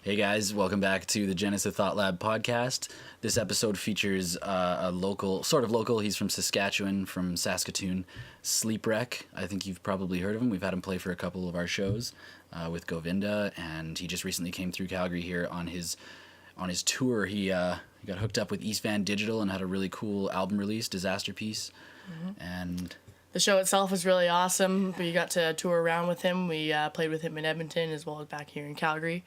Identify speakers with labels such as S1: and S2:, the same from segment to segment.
S1: Hey guys, welcome back to the Genesa ThoughtLab Podcast. This episode features a local, he's from Saskatchewan, from Saskatoon, Sleepwreck. I think you've probably heard of him. We've had him play for a couple of our shows with Govinda, and he just recently came through Calgary here on his tour. He got hooked up with East Van Digital and had a really cool album release, Disasterpiece. And
S2: the show itself was really awesome. We got to tour around with him. We played with him in Edmonton as well as back here in Calgary.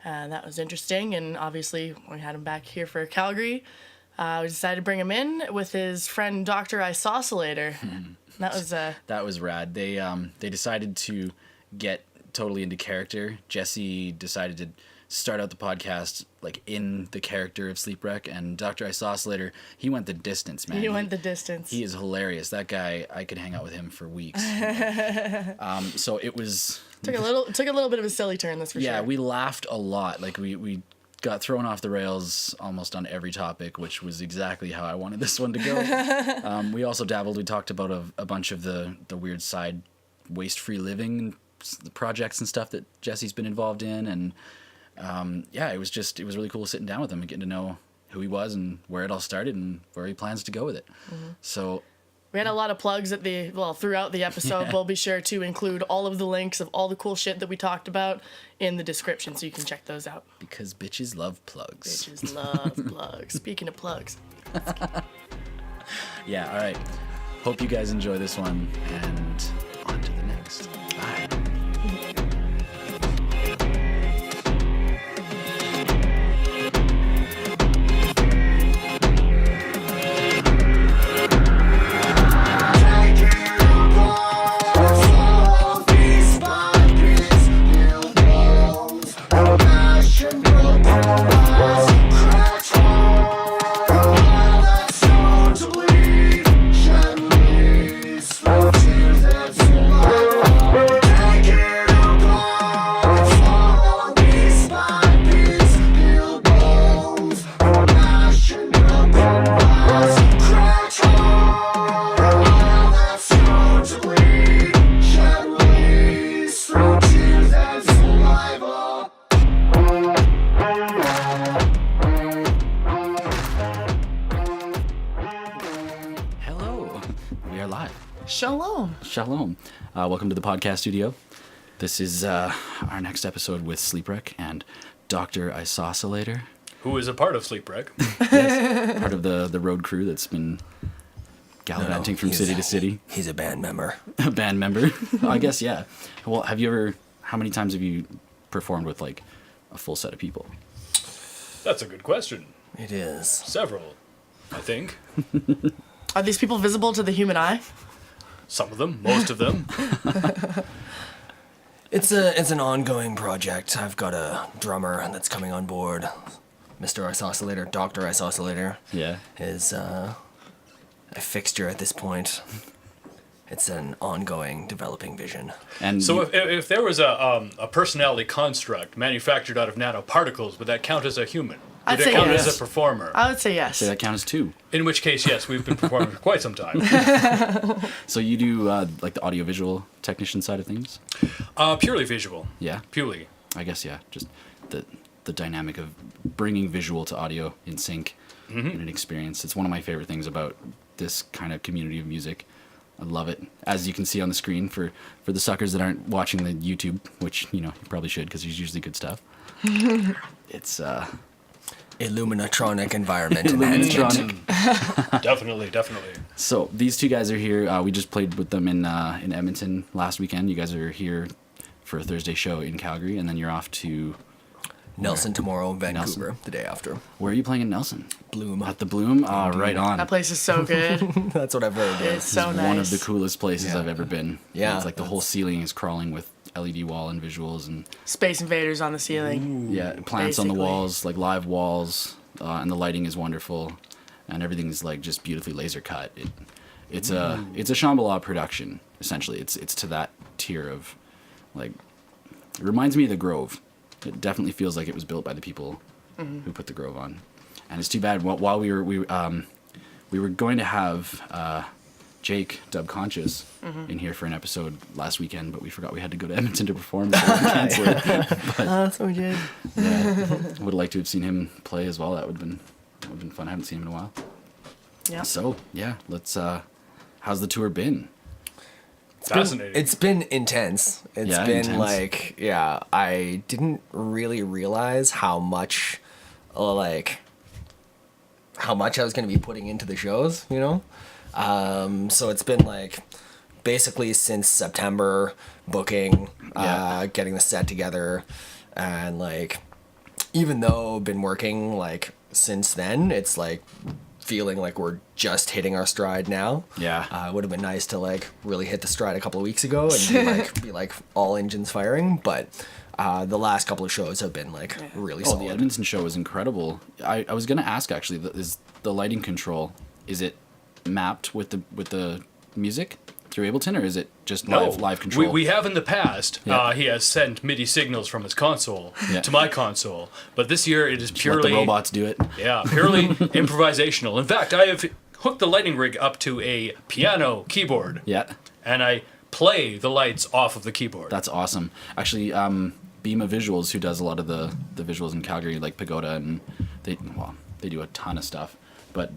S2: That was interesting, and obviously we had him back here for Calgary. We decided to bring him in with his friend Dr. Isocellator. That was
S1: rad. They decided to get totally into character. Jesse decided to start out the podcast like in the character of Sleepwreck, and Dr. Isocellator, he went the distance, man.
S2: He went the distance.
S1: He is hilarious. That guy, I could hang out with him for weeks. So it was
S2: took a little bit of a silly turn, that's for sure.
S1: Yeah, we laughed a lot. Like we got thrown off the rails almost on every topic, which was exactly how I wanted this one to go. We also dabbled. We talked about a bunch of the weird side waste-free living projects and stuff that Jesse's been involved in, and it was really cool sitting down with him and getting to know who he was and where it all started and where he plans to go with it. Mm-hmm. So
S2: we had a lot of plugs throughout the episode. Yeah. We'll be sure to include all of the links of all the cool shit that we talked about in the description, so you can check those out.
S1: Because bitches love plugs.
S2: Bitches love plugs. Speaking of plugs.
S1: Yeah, all right. Hope you guys enjoy this one, and on to the next. Bye. Shalom. Welcome to the podcast studio. This is our next episode with Sleepwreck and Dr. Isocellator.
S3: Who is a part of Sleepwreck.
S1: Yes, part of the road crew that's been gallivanting from city to city.
S4: He's a band member.
S1: A band member? I guess, yeah. Well, how many times have you performed with like a full set of people?
S3: That's a good question.
S4: It is.
S3: Several, I think.
S2: Are these people visible to the human eye?
S3: Some of them, most of them.
S4: It's an ongoing project. I've got a drummer that's coming on board. Mr. Isocellator, Dr. Isocellator.
S1: Yeah.
S4: Is a fixture at this point. It's an ongoing developing vision.
S3: And so if there was a personality construct manufactured out of nanoparticles, would that count as a human?
S2: I'd
S3: Would
S2: say
S3: it count
S2: yes.
S3: as a performer?
S2: I would say yes.
S1: So that counts as two.
S3: In which case, yes, we've been performing for quite some time.
S1: So you do like the audiovisual technician side of things?
S3: Purely visual.
S1: Yeah.
S3: Purely.
S1: I guess, yeah. Just the dynamic of bringing visual to audio in sync in an experience. It's one of my favorite things about this kind of community of music. I love it. As you can see on the screen for the suckers that aren't watching the YouTube, which, you probably should because there's usually good stuff. It's
S4: Illuminatronic environment.
S1: Illuminatronic.
S3: Definitely.
S1: So these two guys are here. We just played with them in Edmonton last weekend. You guys are here for a Thursday show in Calgary, and then you're off to
S4: Nelson tomorrow, Vancouver, the day after.
S1: Where are you playing in Nelson?
S4: Bloom.
S1: At the Bloom? Oh, right on.
S2: That place is so good.
S4: That's what I've heard.
S2: It's so nice.
S1: One of the coolest places I've ever been.
S4: Yeah.
S1: It's like the whole ceiling is crawling with LED wall and visuals and
S2: Space Invaders on the ceiling.
S1: Ooh, yeah, plants on the walls, like live walls, and the lighting is wonderful, and everything's like just beautifully laser cut. It's a Shambhala production essentially. It's to that tier of like. It reminds me of the Grove. It definitely feels like it was built by the people who put the Grove on, and it's too bad. While we were going to have Jake Dubconscious in here for an episode last weekend, but we forgot we had to go to Edmonton to perform, so we canceled it. But,
S2: That's what we did.
S1: yeah, would have liked to have seen him play as well. That would have been fun. I haven't seen him in a while.
S2: Yeah.
S1: So yeah, let's. How's the tour been?
S3: Fascinating.
S4: It's been intense. It's
S1: Yeah,
S4: been
S1: intense.
S4: like, yeah, I didn't really realize how much I was going to be putting into the shows, you know? So it's been like basically since September booking, getting the set together, and like even though I've been working like since then, it's like feeling like we're just hitting our stride now.
S1: Yeah.
S4: It would have been nice to like really hit the stride a couple of weeks ago and be like all engines firing, but the last couple of shows have been like really
S1: Oh,
S4: solid.
S1: the Edmonton show was incredible. I was gonna ask actually, is the lighting control, is it mapped with the music through Ableton, or is it just live control?
S3: We have in the past.
S1: Yeah.
S3: He has sent MIDI signals from his console
S1: Yeah.
S3: to my console, but this year it is
S1: Let
S3: purely
S1: the robots do it.
S3: Yeah, purely improvisational. In fact, I have hooked the lighting rig up to a piano keyboard,
S1: Yeah,
S3: and I play the lights off of the keyboard.
S1: that's awesome. Actually, Bima Visuals, who does a lot of the visuals in Calgary, like Pagoda, and they do a ton of stuff. But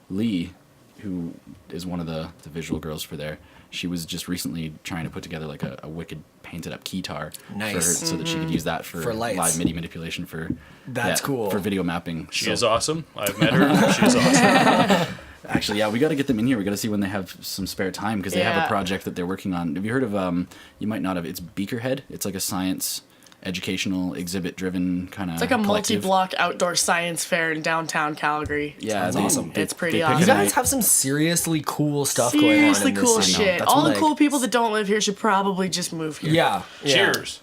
S1: Lee, who is one of the visual girls for there, she was just recently trying to put together like a wicked painted up keytar for her,
S4: Nice.
S1: so that she could use that for
S4: lights.
S1: live MIDI manipulation for
S4: That's cool.
S1: for video mapping.
S3: She is awesome. I've met her. She is awesome.
S1: Actually, yeah, we got to get them in here. We got to see when they have some spare time, because they have
S2: Yeah.
S1: a project that they're working on. Have you heard of? You might not have. It's Beakerhead. It's like a science, educational, exhibit-driven kind of.
S2: It's like a multi-block outdoor science fair in downtown Calgary.
S1: Yeah,
S4: Sounds awesome.
S2: It's pretty
S1: they pick
S2: awesome.
S1: a
S4: You
S1: night.
S4: guys have some seriously cool stuff going on
S2: Seriously
S4: in this
S2: cool
S4: city.
S2: shit.
S4: That's
S2: All the
S4: like-
S2: cool people that don't live here should probably just move here.
S4: Yeah.
S3: Cheers.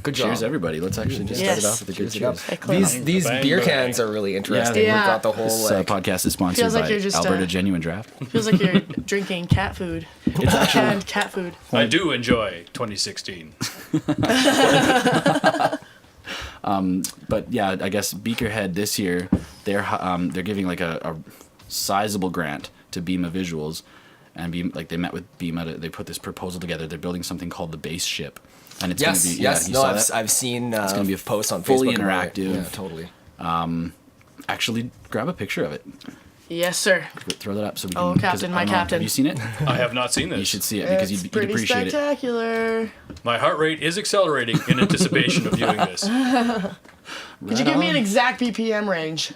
S4: Good job.
S1: Cheers, everybody. Let's actually just
S2: Yes.
S1: start it off with a good
S4: Cheers it up.
S1: cheers.
S2: Excellent.
S4: These
S3: Bang,
S4: beer
S3: bang.
S4: cans are really interesting.
S1: Yeah.
S4: We've got the whole
S1: This
S4: like
S1: podcast is sponsored
S2: Feels like
S1: by
S2: you're just,
S1: Alberta Genuine Draft.
S2: Feels like you're drinking cat food.
S1: It's actually
S2: Canned cat food.
S3: I do enjoy 2016.
S1: But yeah, I guess Beakerhead this year, they're giving like a sizable grant to Bima Visuals, and they met with Bima. They put this proposal together. They're building something called the Base Ship, and it's
S4: yes,
S1: going to be
S4: yes.
S1: you
S4: No,
S1: saw
S4: I've,
S1: that?
S4: I've seen
S1: gonna be a
S4: posts on
S1: fully
S4: Facebook. about it.
S1: interactive-
S4: Yeah, totally.
S1: Actually, grab a picture of it.
S2: Yes, sir.
S1: Throw that up so we can.
S2: Oh,
S1: 'cause
S2: Captain,
S1: I
S2: my
S1: don't know,
S2: Captain.
S1: Have you seen it?
S3: I have not seen this.
S1: You should see it because
S2: It's
S1: you'd
S2: pretty
S1: appreciate it.
S2: spectacular.
S3: My heart rate is accelerating in anticipation of viewing this.
S2: Could you give me an exact BPM range?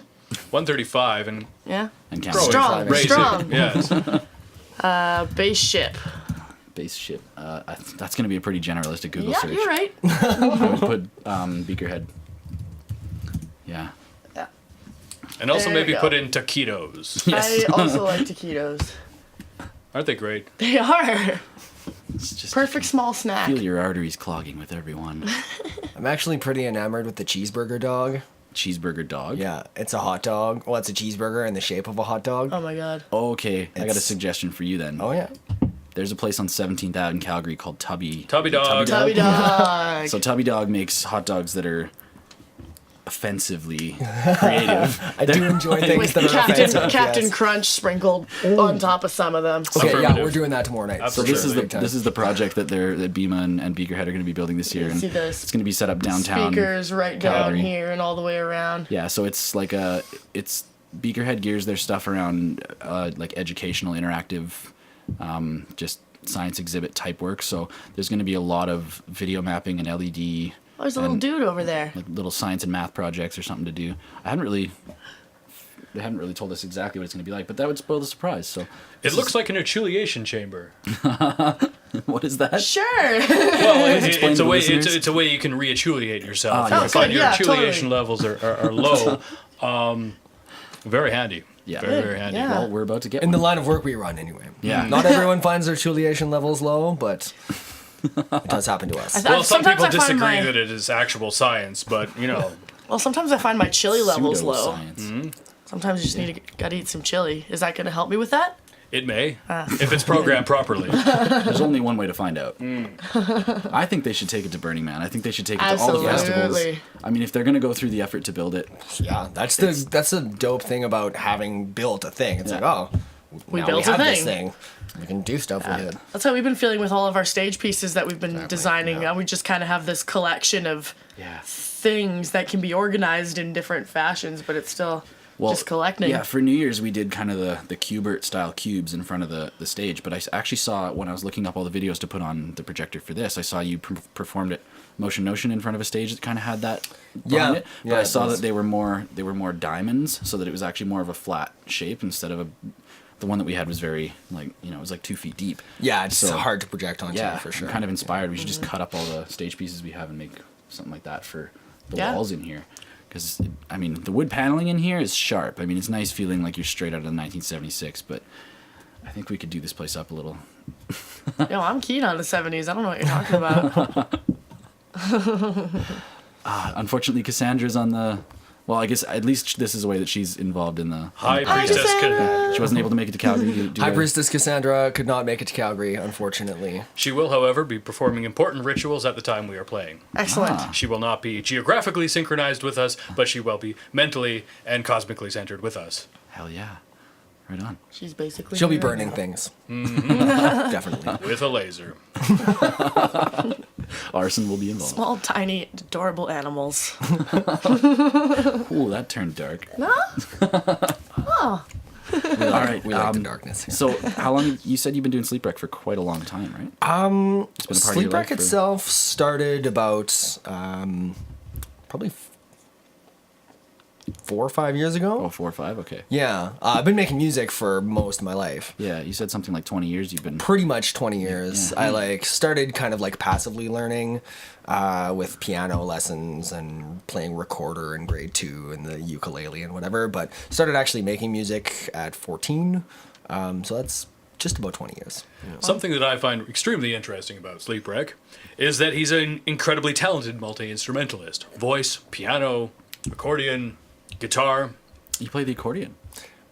S3: 135 and
S2: Yeah.
S1: And
S3: Grow
S1: count.
S3: it.
S2: Strong.
S3: raise
S2: Strong.
S3: it. Yes.
S2: Base ship.
S1: Base Ship. That's going to be a pretty generalistic Google
S2: Yeah,
S1: search.
S2: you're right.
S1: I would put Beakerhead. Yeah.
S3: And also
S2: There you
S3: maybe
S2: go.
S3: put in taquitos.
S1: Yes.
S2: I also like taquitos.
S3: Aren't they great?
S2: They are.
S1: It's just
S2: Perfect small snack.
S1: feel your arteries clogging with everyone.
S4: I'm actually pretty enamored with the cheeseburger dog.
S1: Cheeseburger dog.
S4: Yeah, it's a hot dog. Well, it's a cheeseburger in the shape of a hot dog.
S2: Oh my god.
S1: Okay, I got a
S4: It's-
S1: suggestion for you then.
S4: Oh yeah.
S1: There's a place on 17th Ave in Calgary called Tubby.
S3: Tubby dog.
S2: Tubby dog.
S1: So Tubby Dog makes hot dogs that are offensively creative.
S4: I do enjoy things
S2: With
S4: that are offensive.
S2: Captain
S4: yes.
S2: Crunch sprinkled on top of some of them.
S4: Okay, yeah,
S3: Affirmative.
S4: we're doing that tomorrow night.
S1: So
S3: Absolutely.
S1: this is the
S4: Big time.
S1: this is the project that Bima and Beakerhead are going to be building this year, and
S2: see this
S1: it's going to be set up downtown.
S2: Speakers right down
S1: Calgary.
S2: here and all the way around.
S1: Yeah, so it's like Beakerhead gears their stuff around like educational, interactive, just science exhibit type work. So there's going to be a lot of video mapping and LED,
S2: Oh, there's a little
S1: And-
S2: dude over there.
S1: like little science and math projects or something to do. They haven't really told us exactly what it's going to be like, but that would spoil the surprise. So
S3: It looks like an achiliation chamber.
S1: what is that?
S2: Sure.
S3: Well,
S1: Explain
S3: it's
S1: to
S3: a way.
S1: listeners.
S3: It's a way you can re-achiliate yourself.
S1: Ah,
S3: If you
S1: yes.
S3: find
S2: Okay,
S3: your
S2: yeah,
S3: achiliation
S2: totally.
S3: levels are low. Very handy.
S1: Yeah.
S3: Very, very handy.
S2: Yeah.
S1: Well, we're about to get
S4: In the
S1: one.
S4: line of work we run, anyway.
S1: Yeah.
S4: Not everyone finds their affiliation levels low, but it does happen to us.
S3: Well, some
S2: Sometimes
S3: people
S2: I find
S3: disagree
S2: my-
S3: that it is actual science, but you know,
S2: Well, sometimes I find my chili levels low.
S1: Pseudoscience.
S2: Sometimes you just need to gotta eat some chili. Is that gonna help me with that?
S3: it may if it's programmed properly.
S1: There's only one way to find out. I think they should take it to Burning Man. I think they should take it to all the festivals.
S2: Absolutely.
S1: I mean, if they're going to go through the effort to build it,
S4: Yeah, that's the dope thing about having built a thing. It's
S1: Yeah.
S4: like, oh,
S2: we
S4: now
S2: built
S4: we
S2: a
S4: have this
S2: thing.
S4: thing. We can do stuff with it.
S2: That's how we've been feeling with all of our stage pieces that we've been
S4: Exactly,
S2: designing.
S4: yeah.
S2: We just kind of have this collection of
S1: Yeah.
S2: things that can be organized in different fashions, but it's still just collecting.
S1: Yeah, for New Year's we did kind of the Cubert style cubes in front of the stage, but I actually saw when I was looking up all the videos to put on the projector for this, I saw you performed it Motion Notion in front of a stage that kind of had that behind it. But I saw that they were more diamonds, so that it was actually more of a flat shape instead of the one that we had was very it was like 2 feet deep.
S4: Yeah, it's hard to project onto
S1: Yeah,
S4: for sure.
S1: I'm kind of inspired. We should just cut up all the stage pieces we have and make something like that for the walls in here. Because, I mean, the wood paneling in here is sharp. I mean, it's nice feeling like you're straight out of 1976, but I think we could do this place up a little.
S2: Yo, I'm keen on the 70s. I don't know what you're talking about.
S1: Unfortunately, Cassandra's on the... Well, I guess at least this is a way that she's involved in the...
S3: High Priestess
S1: She wasn't able to make it to Calgary.
S4: High Priestess Cassandra could not make it to Calgary, unfortunately.
S3: She will, however, be performing important rituals at the time we are playing.
S2: Excellent.
S3: She will not be geographically synchronized with us, but she will be mentally and cosmically centered with us.
S1: Hell yeah. Right on.
S2: She's basically...
S4: She'll be burning things. Definitely.
S3: With a laser.
S1: Arson will be involved.
S2: Small, tiny, adorable animals.
S1: Ooh, that turned dark.
S2: No? Oh.
S1: All right.
S4: We like the darkness here.
S1: So, how long... You said you've been doing Sleepwreck for quite a long time, right? It's been a part of your life
S4: Sleepwreck itself started about probably 4 or 5 years ago.
S1: Oh, 4 or 5? Okay.
S4: Yeah, I've been making music for most of my life.
S1: Yeah, you said something like 20 years you've been...
S4: Pretty much 20 years.
S1: Yeah.
S4: I started kind of passively learning with piano lessons and playing recorder in grade 2 and the ukulele and whatever, but started actually making music at 14. So that's just about 20 years. Yeah.
S3: Something that I find extremely interesting about Sleepwreck is that he's an incredibly talented multi-instrumentalist. Voice, piano, accordion, guitar.
S1: You play the accordion?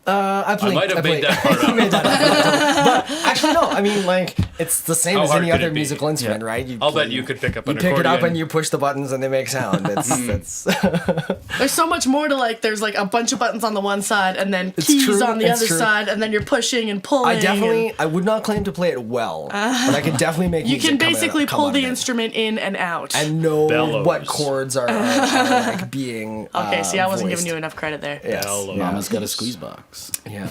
S3: I might have made that part up.
S4: But actually, no. I mean, it's the same
S3: How
S4: as
S3: hard
S4: any
S3: could
S4: other
S3: it be?
S4: musical instrument, right?
S3: I'll bet you could pick up
S4: You
S3: an
S4: pick
S3: accordion.
S4: it up and you push the buttons and they make sound. It's
S2: There's so much more to there's a bunch of buttons on the one side and then keys
S4: true,
S2: on the
S4: it's
S2: other
S4: true.
S2: side and then you're pushing and pulling.
S4: I would not claim to play it well, but I can definitely make
S2: You
S4: music
S2: can
S4: come
S2: basically
S4: out
S2: pull
S4: of
S2: the
S4: it.
S2: instrument in and out.
S4: And know
S3: Bellows.
S4: what chords are being
S2: Okay, see, I wasn't
S4: voiced.
S2: giving you enough credit there.
S4: Yes.
S3: Bellows.
S1: Mama's got a squeeze box.
S4: Yeah.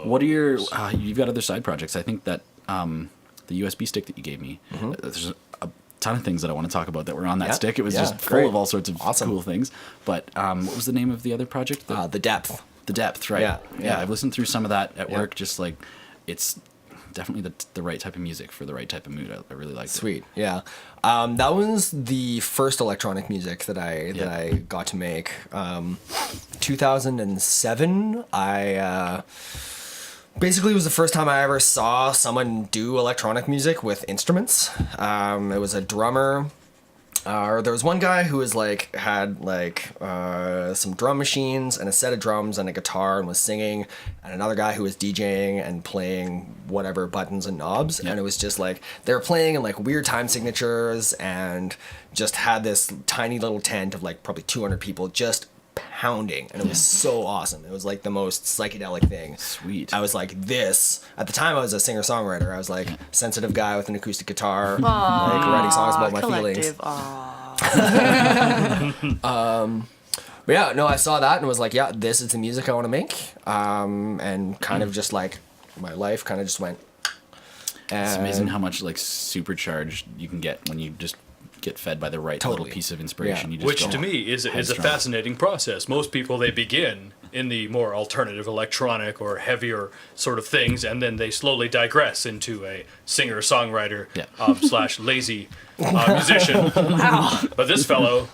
S1: What are your... you've got other side projects. I think that the USB stick that you gave me, there's a ton of things that I want to talk about that were on that
S4: Yeah.
S1: stick. It was
S4: Yeah,
S1: just full
S4: great.
S1: of all sorts of
S4: Awesome.
S1: cool things. But what was the name of the other project?
S4: The depth.
S1: The Depth, right?
S4: Yeah,
S1: Yeah,
S4: yeah.
S1: I've listened through some of that at
S4: Yeah.
S1: work. Just it's definitely the right type of music for the right type of mood. I really liked it.
S4: Sweet, yeah. That was the first electronic music that I got to make. 2007, I basically was the first time I ever saw someone do electronic music with instruments. It was a drummer. There was one guy who was had some drum machines and a set of drums and a guitar and was singing, and another guy who was DJing and playing whatever buttons and knobs, and it was just they were playing in weird time signatures and just had this tiny little tent of probably 200 people just pounding, and it was so awesome. It was the most psychedelic thing.
S1: Sweet.
S4: I was this at the time I was a singer-songwriter. I was sensitive guy with an acoustic guitar, writing songs about my feelings. But yeah, no, I saw that and was yeah, this is the music I want to make. And kind of just my life kind of just went.
S1: It's amazing how much supercharged you can get when you just get fed by the right little piece of inspiration.
S4: Yeah.
S1: You just
S3: Which
S1: go
S3: to me is a
S1: headstrong.
S3: fascinating process. Most people, they begin in the more alternative electronic or heavier sort of things, and then they slowly digress into a singer-songwriter / lazy musician.
S2: Wow.
S3: But this fellow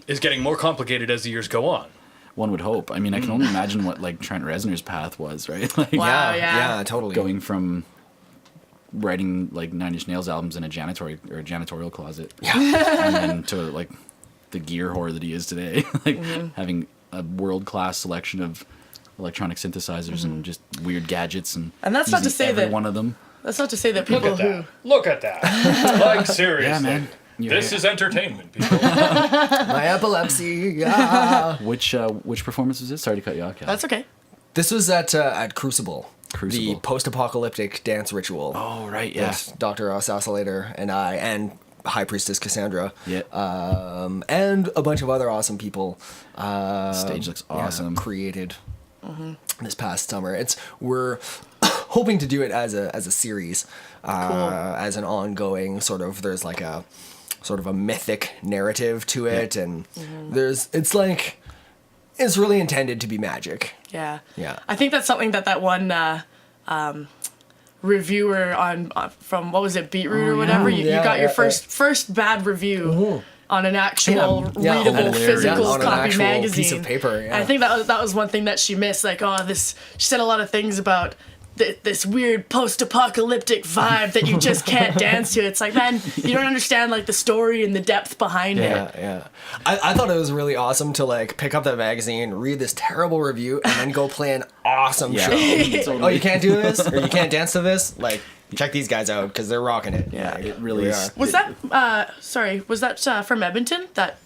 S3: is getting more complicated as the years go on.
S1: One would hope. I mean, I can only imagine what Trent Reznor's path was, right?
S2: Wow.
S4: Yeah, totally.
S1: Going from writing 9 Inch Nails albums in a janitorial closet, and then to the gear whore that he is today, having a world-class selection of electronic synthesizers and just weird gadgets, and
S2: that's not to
S1: using
S2: say
S1: every
S2: that-
S1: one of them.
S2: That's not to say that
S3: Look
S2: people
S3: at
S2: who...
S3: that. Look at that. Seriously.
S1: Yeah, man.
S3: This is entertainment, people.
S4: My epilepsy. Yeah.
S1: Which performance was this? Sorry to cut you off, Cal.
S2: That's okay.
S4: This was at Crucible.
S1: Crucible.
S4: The post-apocalyptic dance ritual.
S1: Oh, right, yeah.
S4: With Dr. Isocellator and I, and High Priestess Cassandra.
S1: Yeah.
S4: And a bunch of other awesome people.
S1: Stage looks awesome.
S4: Created this past summer. We're hoping to do it as a series, as an ongoing sort of. There's like a sort of a mythic narrative to it, and it's really intended to be magic.
S2: Yeah.
S4: Yeah.
S2: I think that's something that one reviewer on from, what was it, Beetroot or whatever? You got your first bad review on an actual readable physical
S4: on an
S2: copy
S4: actual
S2: magazine.
S4: piece of paper. Yeah.
S2: I think that was one thing that she missed. Like, she said a lot of things about this weird post-apocalyptic vibe that you just can't dance to. It's like, man, you don't understand like the story and the depth behind it.
S4: Yeah. I thought it was really awesome to like pick up that magazine, read this terrible review, and then go play an awesome show.
S1: Totally.
S4: Oh, you can't do this, or you can't dance to this? Like, check these guys out because they're rocking it.
S1: Yeah, it really is.
S2: Was that was that from Edmonton? That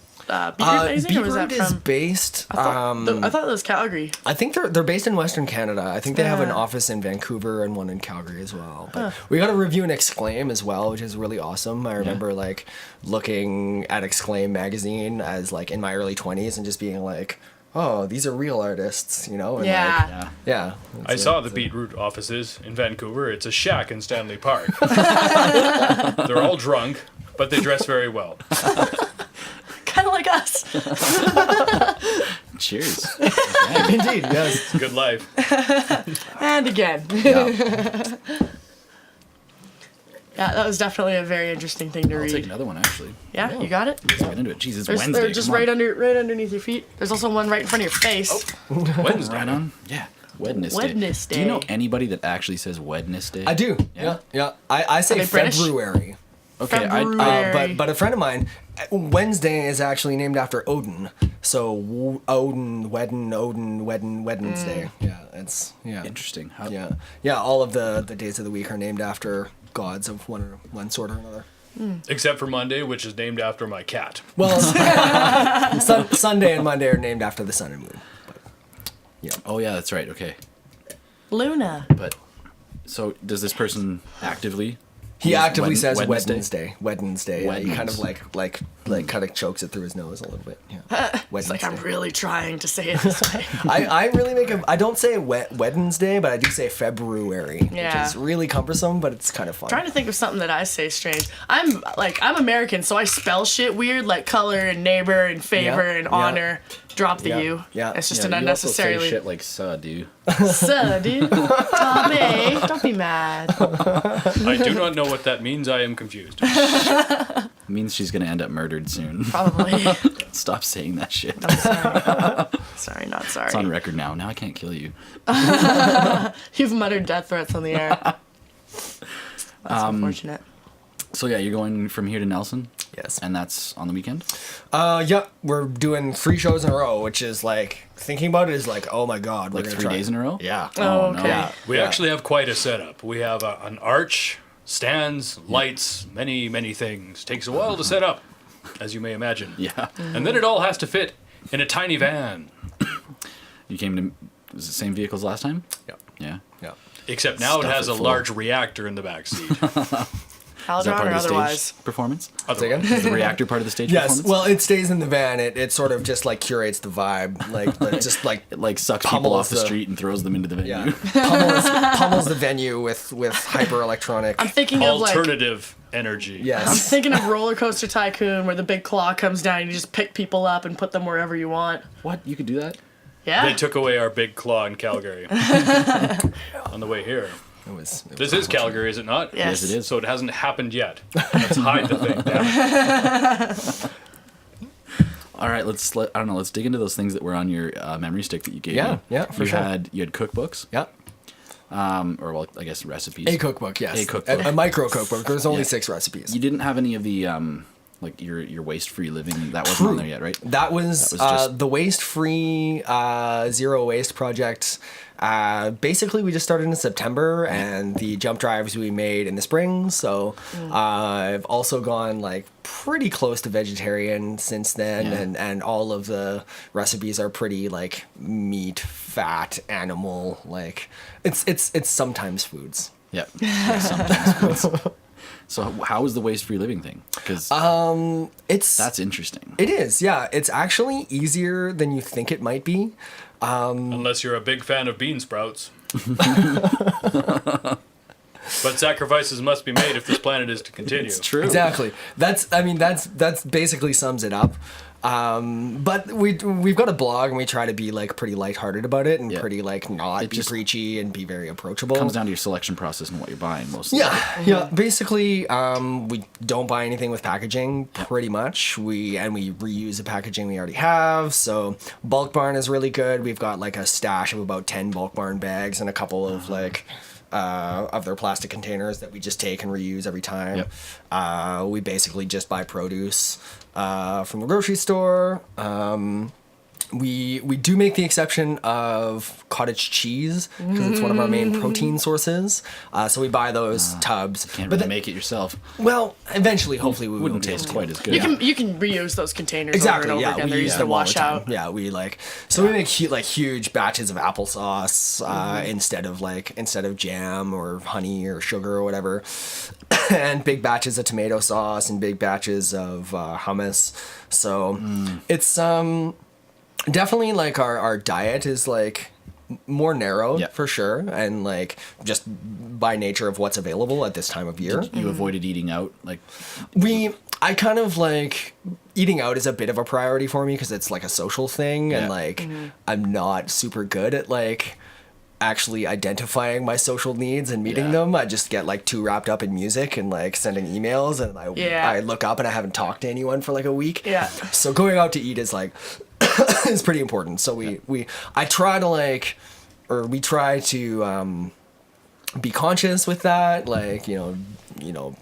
S2: Beetroot magazine, or was that
S4: Beetroot is
S2: from?
S4: based.
S2: I thought it was Calgary.
S4: I think they're based in Western Canada. I think they have an office in Vancouver and one in Calgary as well. But we got a review in Exclaim as well, which is really awesome. I remember like looking at Exclaim magazine as like in my early 20s and just being like, oh, these are real artists, you know? And
S2: Yeah.
S3: I saw the Beetroot offices in Vancouver. It's a shack in Stanley Park. They're all drunk, but they dress very well.
S2: Kind of like us.
S1: Cheers.
S4: Indeed, yes.
S3: It's a good life.
S2: And again.
S4: Yeah.
S2: Yeah, that was definitely a very interesting thing to
S1: I'll
S2: read.
S1: take another one, actually.
S2: Yeah, you got it?
S1: Let's get into it. Jeez, it's
S2: They're
S1: Wednesday.
S2: just
S1: Come on.
S2: right underneath your feet. There's also one right in front of your face.
S3: Wednesday.
S1: Right on? Yeah. Wednesday.
S2: Wednesday.
S1: Do you know anybody that actually says Wednesday?
S4: I do. Yeah. I say
S2: they British?
S4: February.
S1: Okay,
S2: February.
S4: But a friend of mine, Wednesday is actually named after Odin. So Odin, Wednesday. Yeah, it's
S1: Interesting. How,
S4: yeah. All of the days of the week are named after gods of one sort or another.
S3: Except for Monday, which is named after my cat.
S4: Well, Sunday and Monday are named after the sun and moon. But,
S1: Oh, yeah, that's right. Okay.
S2: Luna.
S1: But, so does this person actively?
S4: he
S1: use
S4: actively says
S1: Wednesday?
S4: Wednesday. Yeah, he kind of like kind of chokes it through his nose a little bit. Yeah.
S2: It's like, I'm really trying to say it this way.
S4: I really I don't say Wednesday, but I do say February,
S2: Yeah.
S4: which is really cumbersome, but it's kind of fun.
S2: Trying to think of something that I say strange. I'm American, so I spell shit weird, like color and neighbor and favor and honor. Drop the U.
S4: Yeah.
S2: It's just
S1: Yeah,
S2: an
S1: you also
S2: unnecessarily.
S1: say shit like dude.
S2: So, dude. Tommy, don't be mad.
S3: I do not know what that means. I am confused.
S1: It means she's going to end up murdered soon.
S2: Probably.
S1: Stop saying that shit.
S2: I'm sorry. Sorry, not sorry.
S1: It's on record now. Now I can't kill you.
S2: You've muttered death threats on the air. That's unfortunate.
S1: So yeah, you're going from here to Nelson?
S4: Yes.
S1: And that's on the weekend?
S4: Yeah, we're doing 3 shows in a row, which is like, thinking about it is like, oh my god, we're
S1: Like
S4: gonna
S1: 3
S4: try.
S1: days in a row?
S4: Yeah.
S2: Oh, okay.
S4: Yeah.
S3: We actually have quite a setup. We have an arch, stands, lights, many, many things. Takes a while to set up, as you may imagine.
S1: Yeah.
S3: And then it all has to fit in a tiny van.
S1: You came to, was it the same vehicle as last time?
S4: Yeah.
S1: Yeah.
S4: Yeah.
S3: Except now
S1: Stuff
S3: it has
S1: it
S3: a
S1: full.
S3: large reactor in the back seat.
S1: Is that
S2: Halidron
S1: part
S2: or
S1: of the
S2: otherwise.
S1: stage performance?
S4: Again?
S1: Is the reactor part of the stage
S4: Yes.
S1: performance?
S4: Well, it stays in the van. It sort of just like curates the vibe, like just like
S1: It like sucks people
S4: pummels
S1: off the street and throws them into the venue.
S4: yeah pummels the venue with hyper electronic.
S2: I'm thinking of like.
S3: Alternative energy.
S2: I'm
S4: Yes.
S2: thinking of Roller Coaster Tycoon, where the big claw comes down and you just pick people up and put them wherever you want.
S1: What? You could do that?
S2: Yeah.
S3: They took away our big claw in Calgary on the way here.
S4: It was
S3: This is Calgary, is it not?
S2: Yes.
S1: Yes, it is.
S3: So it hasn't happened yet. Let's hide the thing. Damn it.
S1: All right, let's dig into those things that were on your memory stick that you gave
S4: Yeah,
S1: me.
S4: yeah, for
S1: you
S4: sure.
S1: You had cookbooks,
S4: Yeah.
S1: or well, I guess recipes.
S4: A cookbook, yes.
S1: A cookbook.
S4: A micro cookbook. There's only
S1: Yeah.
S4: 6 recipes.
S1: You didn't have any of the Like your waste-free living, that wasn't on there yet, right?
S4: That was
S1: just
S4: the waste-free zero waste project. Basically, we just started in September, and the jump drives we made in the spring. So I've also gone like pretty close to vegetarian since then, and all of the recipes are pretty like meat, fat, animal. Like it's sometimes foods.
S1: Yeah. Sometimes foods. So how is the waste-free living thing? Because that's interesting.
S4: It is, yeah. It's actually easier than you think it might be.
S3: Unless you're a big fan of bean sprouts. But sacrifices must be made if this planet is to continue.
S1: It's true.
S4: Exactly. That's basically sums it up. But we've got a blog, and we try to be like pretty lighthearted about it, and pretty like not be preachy and be very approachable.
S1: Comes down to your selection process and what you're buying mostly.
S4: Yeah. Basically, we don't buy anything with packaging pretty much. We reuse the packaging we already have. So Bulk Barn is really good. We've got like a stash of about 10 Bulk Barn bags and a couple of like of their plastic containers that we just take and reuse every time. We basically just buy produce from the grocery store. We do make the exception of cottage cheese because it's one of our main protein sources. So we buy those tubs.
S1: Can't really make it yourself.
S4: Well, eventually, hopefully, we
S1: Wouldn't
S4: will be
S1: taste
S4: able
S1: quite
S4: to.
S1: as good.
S2: You can reuse those containers
S4: Exactly.
S2: over and over again. They're easy to
S4: them all the
S2: wash
S4: time.
S2: out.
S4: Yeah, we like we make huge batches of applesauce instead of jam or honey or sugar or whatever, and big batches of tomato sauce and big batches of hummus. So it's definitely like our diet is like more narrow for sure, and like just by nature of what's available at this time of year.
S1: You avoided eating out, like
S4: I kind of like eating out is a bit of a priority for me because it's like a social thing, and like I'm not super good at like actually identifying my social needs and meeting them. I just get like too wrapped up in music and like sending emails, and I look up and I haven't talked to anyone for like a week. So going out to eat is like is pretty important. So we try to be conscious with that, like you know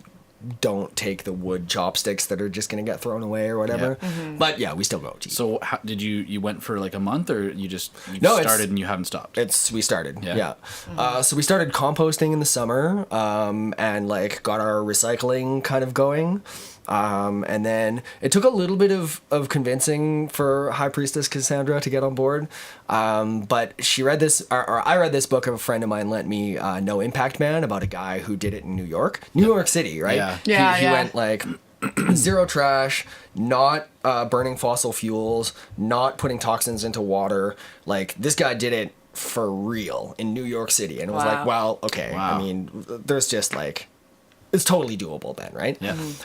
S4: don't take the wood chopsticks that are just gonna get thrown away or whatever. But yeah, we still go to eat.
S1: So how, did you went for like a month, or you started and you haven't stopped?
S4: We started. So we started composting in the summer, and like got our recycling kind of going. And then it took a little bit of convincing for High Priestess Cassandra to get on board. But she read this, or I read this book of a friend of mine lent me, No Impact Man, about a guy who did it in New York City, right? He went like zero trash, not burning fossil fuels, not putting toxins into water. Like this guy did it for real in New York City. And it was like, well, okay. I mean, there's just like, it's totally doable then, right?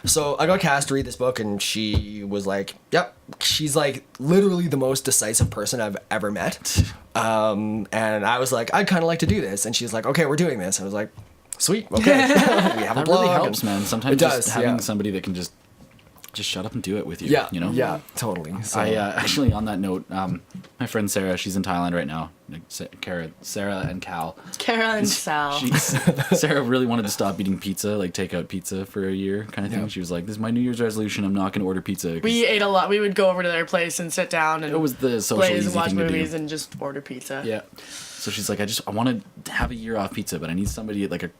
S4: So I got Cass to read this book, and she was like, yep. She's like literally the most decisive person I've ever met. And I was like, I'd kind of like to do this. And she's like, okay, we're doing this. I was like, sweet, okay. We have a
S1: That
S4: blog.
S1: really helps, man. Sometimes
S4: It does,
S1: just having somebody that can just shut up and do it with you. You know?
S4: Yeah, totally. So,
S1: I actually, on that note, my friend Sarah, she's in Thailand right now. Sarah and Cal.
S2: Kara and Sal.
S1: Sarah really wanted to stop eating pizza, like takeout pizza for a year kind of thing. She was like, this is my New Year's resolution. I'm not going to order pizza.
S2: We ate a lot. We would go over to their place and sit down and
S1: it was the social
S2: plays
S1: easy
S2: and watch
S1: thing
S2: movies
S1: to do.
S2: and just order pizza.
S1: Yeah. So she's like, I want to have a year off pizza, but I need somebody like a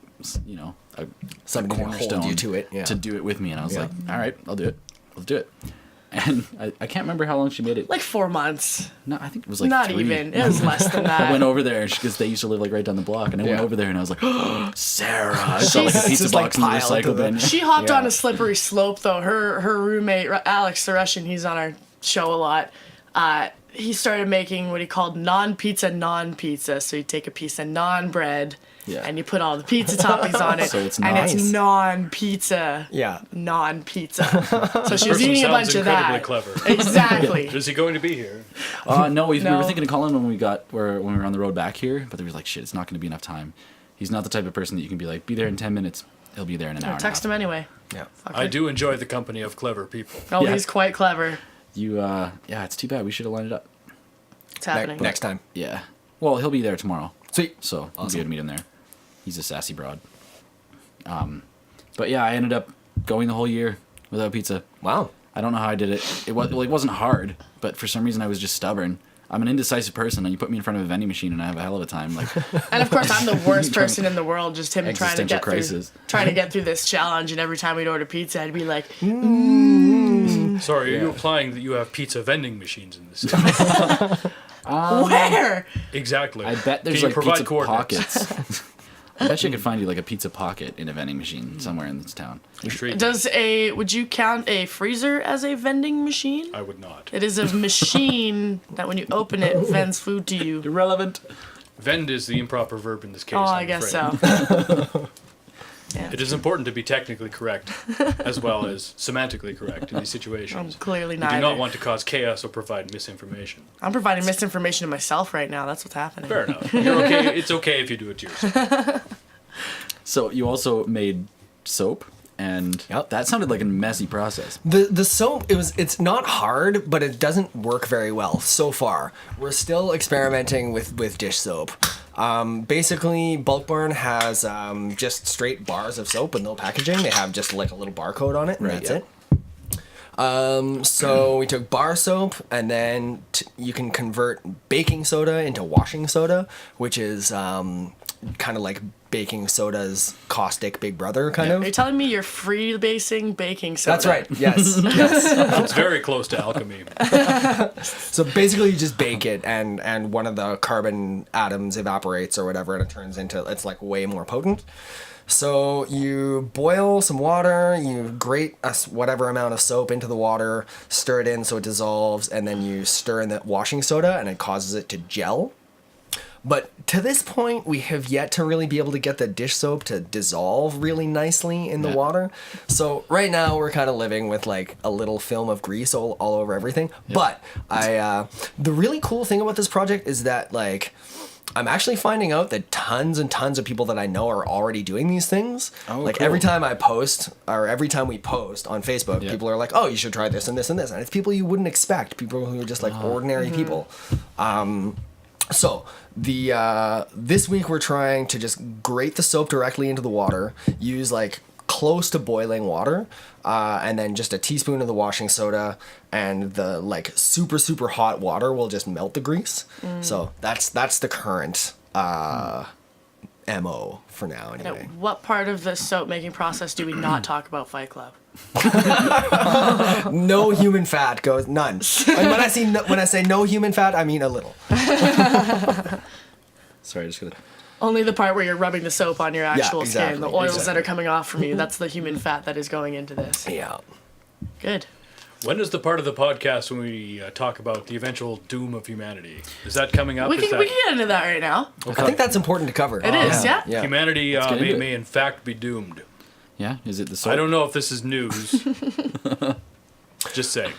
S4: somebody to hold you to it,
S1: to do it with me. And I was like, all right, I'll do it. Let's do it. And I can't remember how long she made it.
S2: Like 4 months.
S1: No, I think it was like
S2: Not
S1: 3.
S2: even. It was less than that.
S1: I went over there because they used to live like right down the block, and I went over there and I was like, oh, Sarah! I saw like a pizza
S4: just,
S1: box
S4: like,
S1: in the
S4: piled to
S1: recycle
S4: the-
S1: bin.
S2: She hopped on a slippery slope though. Her roommate Alex the Russian, he's on our show a lot. He started making what he called non-pizza. So you take a piece of non-bread and you put all the pizza toppings on it,
S1: So it's
S2: and
S1: nice.
S2: it's non-pizza.
S4: Yeah.
S2: Non-pizza. So she was
S3: Person
S2: eating a
S3: sounds
S2: bunch of
S3: incredibly
S2: that.
S3: clever.
S2: Exactly.
S3: Is he going to be here?
S1: No, we
S2: No.
S1: were thinking of calling him when we were on the road back here, but they were like, shit, it's not going to be enough time. He's not the type of person that you can be like, be there in 10 minutes. He'll be there in an hour.
S2: Text him anyway.
S4: Yeah.
S3: I do enjoy the company of clever people.
S2: Oh,
S1: Yeah.
S2: he's quite clever.
S1: It's too bad. We should have lined it up.
S2: It's happening.
S4: Next time.
S1: Yeah. Well, he'll be there tomorrow.
S4: Sweet.
S1: So we'll be able to meet him there. He's a sassy broad. But yeah, I ended up going the whole year, without pizza.
S4: Wow.
S1: I don't know how I did it. It wasn't hard, but for some reason I was just stubborn. I'm an indecisive person, and you put me in front of a vending machine, and I have a hell of a time. Like,
S2: And of course, I'm the worst person in the world. Just him trying to get through this challenge, and every time we'd order pizza, I'd be like,
S3: Sorry, are you implying that you have pizza vending machines in the city?
S2: "Where?"
S3: Exactly.
S1: I bet there's
S3: Can you
S1: like
S3: provide
S1: pizza
S3: coordinates?
S1: pockets. I bet you could find you like a pizza pocket in a vending machine somewhere in this town.
S2: Would you count a freezer as a vending machine?
S3: I would not.
S2: It is a machine that when you open it, vends food to you.
S1: Irrelevant.
S3: Vend is the improper verb in this case.
S2: Oh,
S3: I'm
S2: I guess
S3: afraid.
S2: so. Yeah.
S3: It is important to be technically correct as well as semantically correct in these
S2: I'm
S3: situations.
S2: clearly
S3: You
S2: not.
S3: do not want to cause chaos or provide misinformation.
S2: I'm providing misinformation to myself right now. That's what's happening.
S3: Fair enough. You're okay. It's okay if you do it to yourself.
S1: So you also made soap, and that sounded like a messy process.
S4: The soap, it's not hard, but it doesn't work very well so far. We're still experimenting with dish soap. Basically, Bulk Barn has just straight bars of soap with no packaging. They have just like a little barcode on it, and that's it. So we took bar soap, and then you can convert baking soda into washing soda, which is kind of like baking soda's caustic big brother, kind of.
S2: Are you telling me you're freebasing baking soda?
S4: That's right. Yes. Yes.
S3: It's very close to alchemy.
S4: So basically, you just bake it, and one of the carbon atoms evaporates or whatever, and it turns into, it's like way more potent. So you boil some water, you grate whatever amount of soap into the water, stir it in so it dissolves, and then you stir in the washing soda, and it causes it to gel. But to this point, we have yet to really be able to get the dish soap to dissolve really nicely in the water. So right now, we're kind of living with like a little film of grease all over everything. But the really cool thing about this project is that like, I'm actually finding out that tons and tons of people that I know are already doing these things.
S1: Oh,
S4: like
S1: cool.
S4: every time I post, or every time we post on Facebook, people are like, "Oh, you should try this and this and this," and it's people you wouldn't expect, people who are just like ordinary people. So this week we're trying to just grate the soap directly into the water, use like close to boiling water, and then just a teaspoon of the washing soda, and the like super hot water will just melt the grease. So that's the current MO for now anyway.
S2: Now, what part of the soap making process do we not talk about Fight Club?
S4: No human fat goes none. And when I say no human fat, I mean a little.
S1: Sorry, just gonna.
S2: Only the part where you're rubbing the soap on your actual
S4: exactly,
S2: skin, the oils that
S4: exactly.
S2: are coming off from you. That's the human fat that is going into this.
S4: Yeah.
S2: Good.
S3: When is the part of the podcast when we talk about the eventual doom of humanity? Is that coming up?
S2: We can get into that right now.
S4: I think that's important to cover.
S2: It is, yeah.
S4: Yeah.
S3: Humanity
S1: get into it.
S3: may in fact be doomed.
S1: Yeah, is it the soap?
S3: I don't know if this is news. Just saying.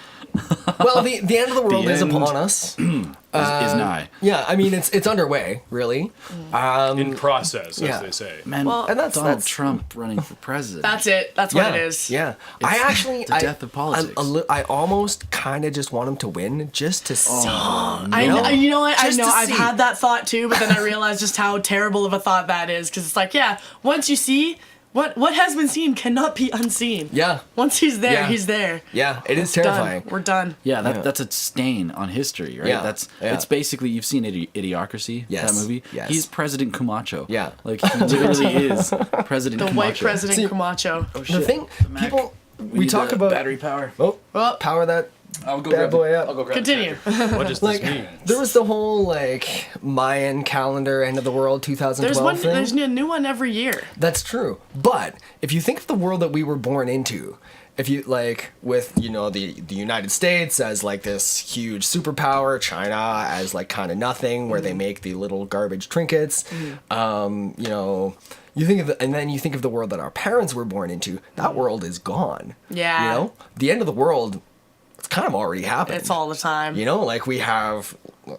S4: Well, the end of the world is
S1: end.
S4: upon us.
S1: Is nigh.
S4: Yeah, I mean it's underway, really.
S3: In process,
S4: yeah.
S3: as they say.
S1: Man,
S2: Well-
S4: And that's-
S1: Donald
S4: that's-
S1: Trump running for president.
S2: That's it. That's
S4: Yeah,
S2: what it is.
S4: yeah.
S1: It's the death of politics.
S4: I almost kind of just want him to win, just to see.
S2: You know what? I
S4: Just
S2: know.
S4: to
S2: I've
S4: see.
S2: had that thought too, but then I realized just how terrible of a thought that is. Because it's like, yeah, once you see what has been seen cannot be unseen.
S4: Yeah,
S2: Once he's there,
S4: Yeah.
S2: he's there.
S4: yeah. It is
S2: Done.
S4: terrifying.
S2: We're done.
S1: Yeah,
S4: Yeah.
S1: that's a stain on history, right?
S4: Yeah,
S1: That's
S4: yeah.
S1: it's basically, you've seen Idiocracy,
S4: Yes,
S1: that movie.
S4: yes.
S1: He's President Camacho.
S4: Yeah.
S1: like he literally is President
S2: The
S1: Camacho.
S2: white President
S4: See,
S2: Camacho.
S1: Oh,
S4: The
S1: shit.
S4: thing,
S1: Mac.
S4: people, we
S1: need
S4: talk
S1: the
S4: about
S1: battery power.
S4: Oh,
S2: Well,
S4: power that
S1: I'll go
S4: bad
S1: grab
S4: boy
S1: it.
S4: up.
S1: I'll go grab
S2: continue.
S3: What does
S4: Like,
S3: this mean?
S4: there was the whole like Mayan calendar end of the world 2012 thing.
S2: There's a new one every year.
S4: That's true. But if you think of the world that we were born into, if you like with, you know, the United States as like this huge superpower, China as like kind of nothing, where they make the little garbage trinkets, you know, you think of and then you think of the world that our parents were born into, that world is gone.
S2: Yeah.
S4: You know? The end of the world, it's kind of already happened.
S2: It's all the time.
S4: You know, like we have,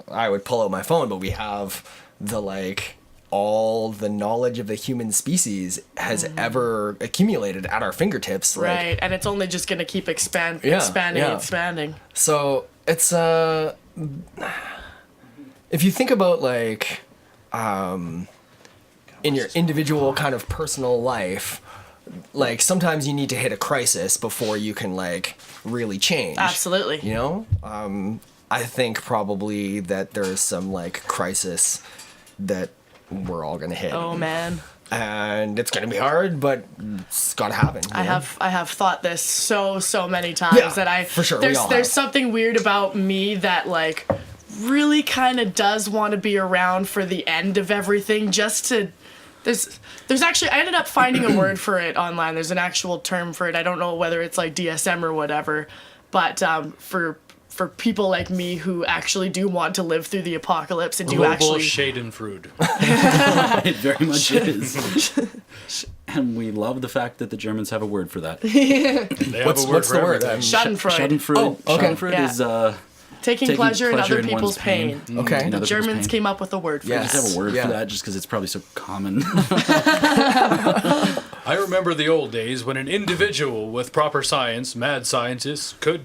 S4: I would pull out my phone, but we have the like, all the knowledge of the human species has ever accumulated at our fingertips. Like,
S2: Right, and it's only just gonna keep expanding,
S4: Yeah,
S2: expanding,
S4: yeah.
S2: expanding.
S4: So it's if you think about like in your individual kind of personal life, like sometimes you need to hit a crisis before you can like really change.
S2: Absolutely.
S4: You know, I think probably that there is some like crisis that we're all gonna hit.
S2: Oh man.
S4: And it's gonna be hard, but it's gotta happen.
S2: I have thought this so many times that I
S4: for sure
S2: there's something weird about me that like really kind of does want to be around for the end of everything, just to there's actually I ended up finding a word for it online. There's an actual term for it. I don't know whether it's like DSM or whatever, but for people like me who actually do want to live through the apocalypse and do
S3: Global
S2: actually
S3: Schadenfreude.
S1: It very much is. And we love the fact that the Germans have a word for that.
S3: They have
S4: What's
S3: a word
S4: the
S3: for
S4: word?
S3: everything.
S2: Schadenfreude.
S1: Schadenfreude.
S4: Oh, okay.
S1: Schadenfreude
S2: Yeah.
S1: is
S2: Taking pleasure in other
S1: one's
S2: people's pain.
S4: Okay.
S1: in
S2: The
S1: other people's
S2: Germans
S1: pain.
S2: came up with a word for
S4: Yeah.
S1: I
S2: this.
S1: just have a word
S4: Yeah.
S1: for that just because it's probably so common.
S3: I remember the old days when an individual with proper science, mad scientists, could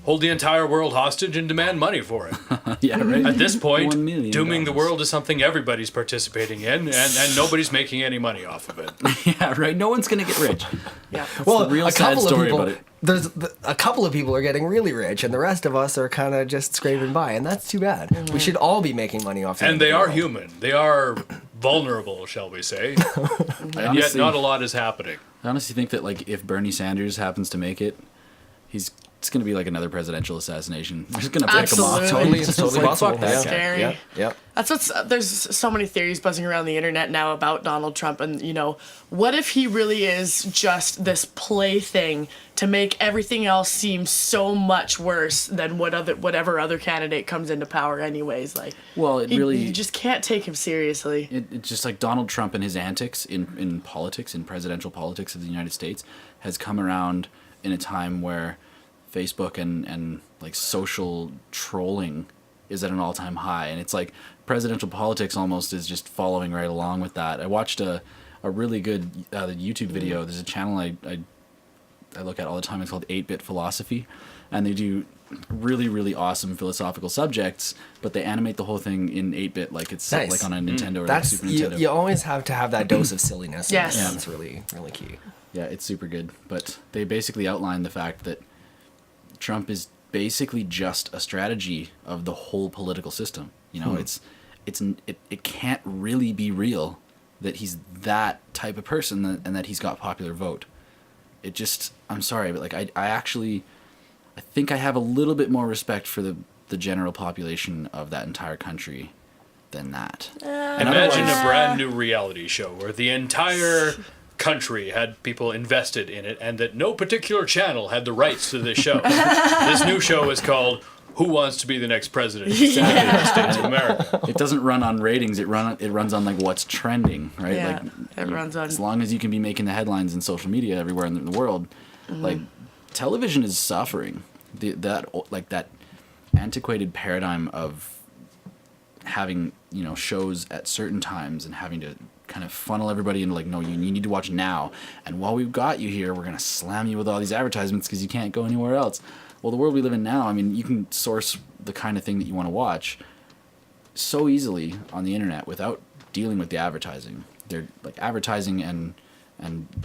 S3: hold the entire world hostage and demand money for it.
S1: Yeah, right.
S3: At this point,
S1: $1 million.
S3: dooming the world is something everybody's participating in, and nobody's making any money off of it.
S1: Yeah, right. No one's gonna get rich.
S2: Yeah.
S4: Well,
S1: the real
S4: a
S1: sad
S4: couple
S1: story
S4: of people,
S1: about it.
S4: a couple of people are getting really rich, and the rest of us are kind of just scraping by, and that's too bad.
S2: Mm-hmm.
S4: We should all be making money off.
S3: And they are human. They are vulnerable, shall we say. And yet
S1: honestly-
S3: not a lot is happening.
S1: I honestly think that like if Bernie Sanders happens to make it, it's gonna be like another presidential assassination. They're just gonna pick him off.
S2: Absolutely.
S4: It's totally
S1: Like,
S4: possible.
S1: fuck that
S4: Yeah.
S1: guy.
S2: Scary.
S4: Yep. Yep.
S2: That's what's there's so many theories buzzing around the internet now about Donald Trump, and you know, what if he really is just this plaything to make everything else seem so much worse than whatever other candidate comes into power anyways? Like,
S1: Well, it really
S2: you just can't take him seriously.
S1: it's just like Donald Trump and his antics in politics, in presidential politics of the United States, has come around in a time where Facebook and like social trolling is at an all-time high, and it's like presidential politics almost is just following right along with that. I watched a really good YouTube video. There's a channel I look at all the time. It's called 8-Bit Philosophy, and they do really awesome philosophical subjects, but they animate the whole thing in 8-bit like it's
S4: Nice.
S1: like on a Nintendo or
S4: That's
S1: Super Nintendo.
S4: you always have to have that dose of silliness.
S2: Yes.
S4: Yeah, that's really key.
S1: Yeah, it's super good. But they basically outline the fact that Trump is basically just a strategy of the whole political system. You know, it can't really be real that he's that type of person and that he's got popular vote. It just, I'm sorry, but like I think I have a little bit more respect for the general population of that entire country than that.
S3: Imagine a brand new reality show where the entire country had people invested in it and that no particular channel had the rights to this show. This new show is called Who Wants to Be the Next President of the United States of America.
S1: It doesn't run on ratings. It runs on like what's trending, right?
S2: Yeah,
S1: like
S2: it runs on.
S1: as long as you can be making the headlines in social media everywhere in the world, like television is suffering. That antiquated paradigm of having shows at certain times and having to kind of funnel everybody into like, no, you need to watch now, and while we've got you here, we're gonna slam you with all these advertisements because you can't go anywhere else. Well, the world we live in now, I mean, you can source the kind of thing that you want to watch so easily on the internet without dealing with the advertising. They're like advertising and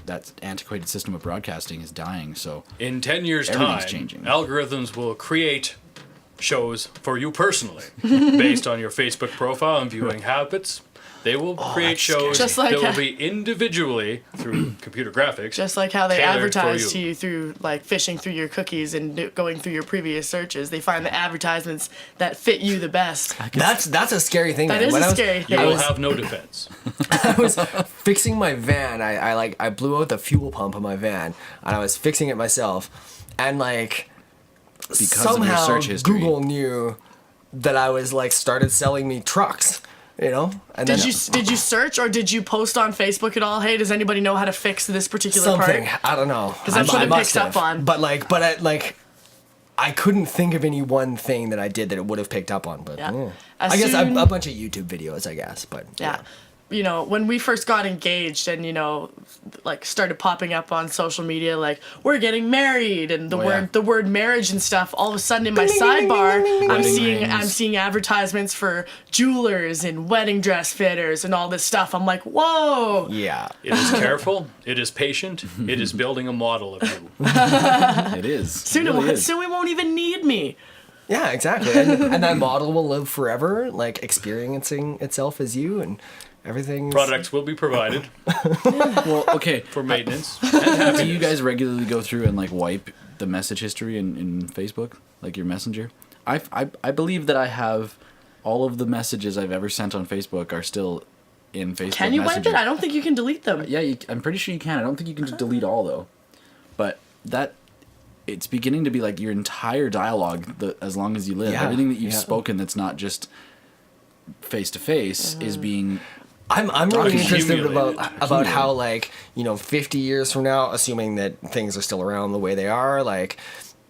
S1: that antiquated system of broadcasting is dying. So
S3: In 10 years'
S1: Everything's
S3: time,
S1: changing.
S3: algorithms will create shows for you personally based on your Facebook profile and viewing habits. They will create
S1: that's
S3: shows
S2: Just like
S3: that will
S2: how-
S3: be individually through computer graphics.
S2: Just like how they
S3: tailored
S2: advertise
S3: for
S2: to you through like fishing through your cookies and going through your previous searches, they find the advertisements that fit you the best.
S4: That's a scary thing.
S2: That
S4: man.
S2: is
S4: When
S2: a
S4: I was-
S2: scary
S3: You
S2: thing.
S3: will have no defense.
S4: I was fixing my van. I blew out the fuel pump of my van, and I was fixing it myself, and like
S1: because
S4: somehow
S1: of your search history,
S4: Google knew that I was like started selling me trucks, and
S2: Did you search or did you post on Facebook at all? Hey, does anybody know how to fix this particular
S4: something
S2: part?
S4: I don't know
S2: 'Cause that's what
S4: I
S2: it
S4: must
S2: picks up
S4: have.
S2: on.
S4: But I couldn't think of any one thing that I did that it would have picked up on. But
S2: Yeah.
S4: yeah.
S2: As
S4: I guess
S2: soon-
S4: a bunch of YouTube videos. I guess, but
S2: Yeah. you know, when we first got engaged and, you know, like started popping up on social media, like we're getting married and the word marriage and stuff, all of a sudden in my sidebar, I'm seeing advertisements for jewelers and wedding dress fitters and all this stuff. I'm like, whoa.
S4: Yeah.
S3: It is careful. It is patient. It is building a model of you.
S1: It is.
S2: Soon we won't even need me.
S4: Yeah, exactly. And that model will live forever, like experiencing itself as you, and everything.
S3: Products will be provided
S1: Well, okay.
S3: for maintenance.
S1: Do you guys regularly go through and like wipe the message history in Facebook, like your messenger? I believe that I have all of the messages I've ever sent on Facebook are still in Facebook.
S2: Can you wipe it? I don't think you can delete them.
S1: Yeah, I'm pretty sure you can. I don't think you can just delete all though. But it's beginning to be like your entire dialogue, as long as you live.
S4: Yeah,
S1: Everything that you've spoken that's not just face to face is being.
S4: I'm really interested
S3: Accumulated.
S4: about how, like, you know, 50 years from now, assuming that things are still around the way they are, like,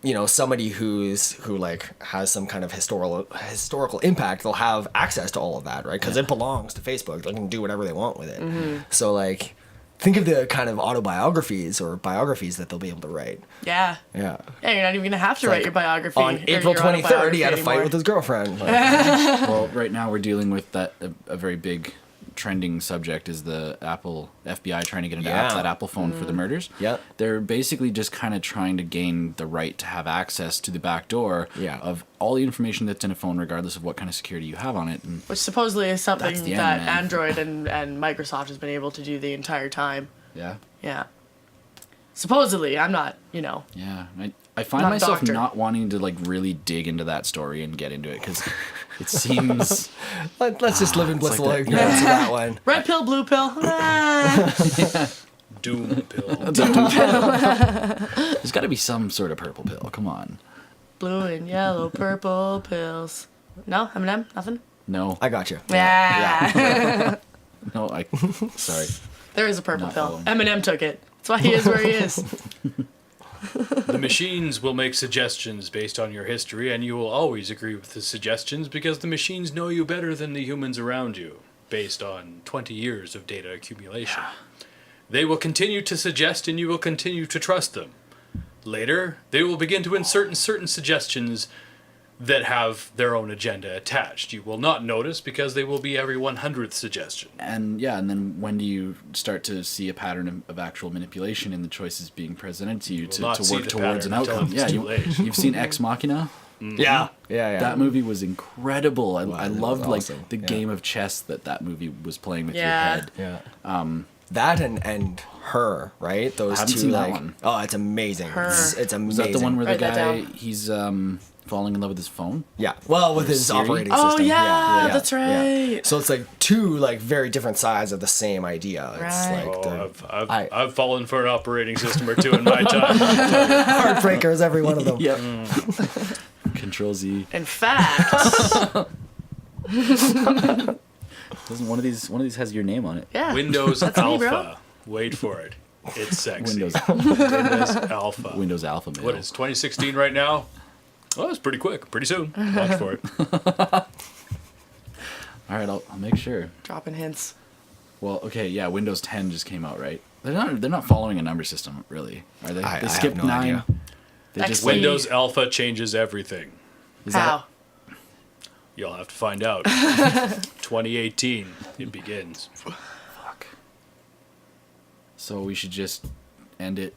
S4: you know, somebody who like has some kind of historical impact, they'll have access to all of that, right? Because it belongs to Facebook. They can do whatever they want with it. So, like, think of the kind of autobiographies or biographies that they'll be able to write.
S2: Yeah.
S4: Yeah.
S2: Yeah, you're not even gonna have to write your biography.
S4: On
S2: or
S4: April
S2: your
S4: 23rd, he had a
S2: autobiography
S4: fight
S2: anymore.
S4: with his girlfriend. Like,
S1: Well, right now we're dealing with that a very big trending subject is the Apple FBI trying to get into that Apple phone for the murders.
S4: Yeah.
S1: They're basically just kind of trying to gain the right to have access to the back door of all the information that's in a phone, regardless of what kind of security you have on it. And
S2: Which supposedly is something
S1: That's the end,
S2: that
S1: man.
S2: Android and Microsoft has been able to do the entire time.
S1: yeah.
S2: Yeah. Supposedly, I'm not, you know.
S1: Yeah, I find
S2: Not a
S1: myself
S2: doctor.
S1: not wanting to like really dig into that story and get into it because it seems
S4: let's just live in
S1: it's like
S4: blissful
S1: that-
S4: ignorance of that one.
S2: Red pill, blue pill. Ah.
S3: Doom pill.
S1: there's got to be some sort of purple pill. Come on,
S2: Blue and yellow, purple pills. No, M&M, nothing.
S1: no,
S4: I got you.
S2: Yeah.
S1: no, sorry.
S2: There is a purple
S1: Not
S2: pill.
S1: following.
S2: M&M took it. That's why he is where he is.
S3: The machines will make suggestions based on your history, and you will always agree with the suggestions because the machines know you better than the humans around you, based on 20 years of data accumulation. They will continue to suggest, and you will continue to trust them. Later, they will begin to insert certain suggestions that have their own agenda attached. You will not notice because they will be every 100th suggestion.
S1: And then when do you start to see a pattern of actual manipulation in the choices being presented to you to
S3: not see
S1: work
S3: the
S1: towards an
S3: pattern until
S1: outcome?
S3: it's
S1: Yeah,
S3: too late.
S1: you've seen Ex Machina.
S4: Yeah. Yeah.
S1: That movie was incredible. I
S4: it
S1: loved
S4: was awesome.
S1: like the
S4: Yeah.
S1: game of chess that movie was playing with
S2: Yeah.
S1: your head.
S4: Yeah. That and Her, right? Those
S1: haven't
S4: two,
S1: seen that
S4: like,
S1: one.
S4: oh, it's amazing.
S2: Her.
S4: It's amazing.
S1: Is that the one where the
S2: Write that
S1: guy
S2: down.
S1: he's falling in love with his phone?
S4: Yeah. Well, with his
S1: Siri?
S4: operating
S2: Oh,
S4: system.
S2: yeah, that's right.
S4: So it's like two like very different sides of the same idea. It's
S2: Right.
S4: like
S3: Oh,
S4: I-
S3: I've fallen for an operating system or two in my time.
S4: heartbreakers, every one of them.
S1: Yep. Control Z.
S2: In fact,
S1: Doesn't one of these has your name on it?
S2: yeah.
S3: Windows
S2: me,
S3: Alpha.
S2: bro.
S3: Wait for it. It's sexy.
S1: Windows
S3: Windows Alpha.
S1: Windows Alpha Mail.
S3: What is 2016 right now? Well, it's pretty quick. Pretty soon. Watch for it.
S1: All right, I'll make sure.
S2: Dropping hints.
S1: Well, okay, yeah, Windows 10 just came out, right? They're not following a number system, really, are they?
S4: I
S1: They
S4: have
S1: skipped
S4: no
S1: 9.
S4: idea.
S1: They just
S2: XP.
S3: Windows Alpha changes everything.
S1: is that-
S2: How?
S3: You'll have to find out. 2018, it begins.
S1: Fuck. So we should just end it.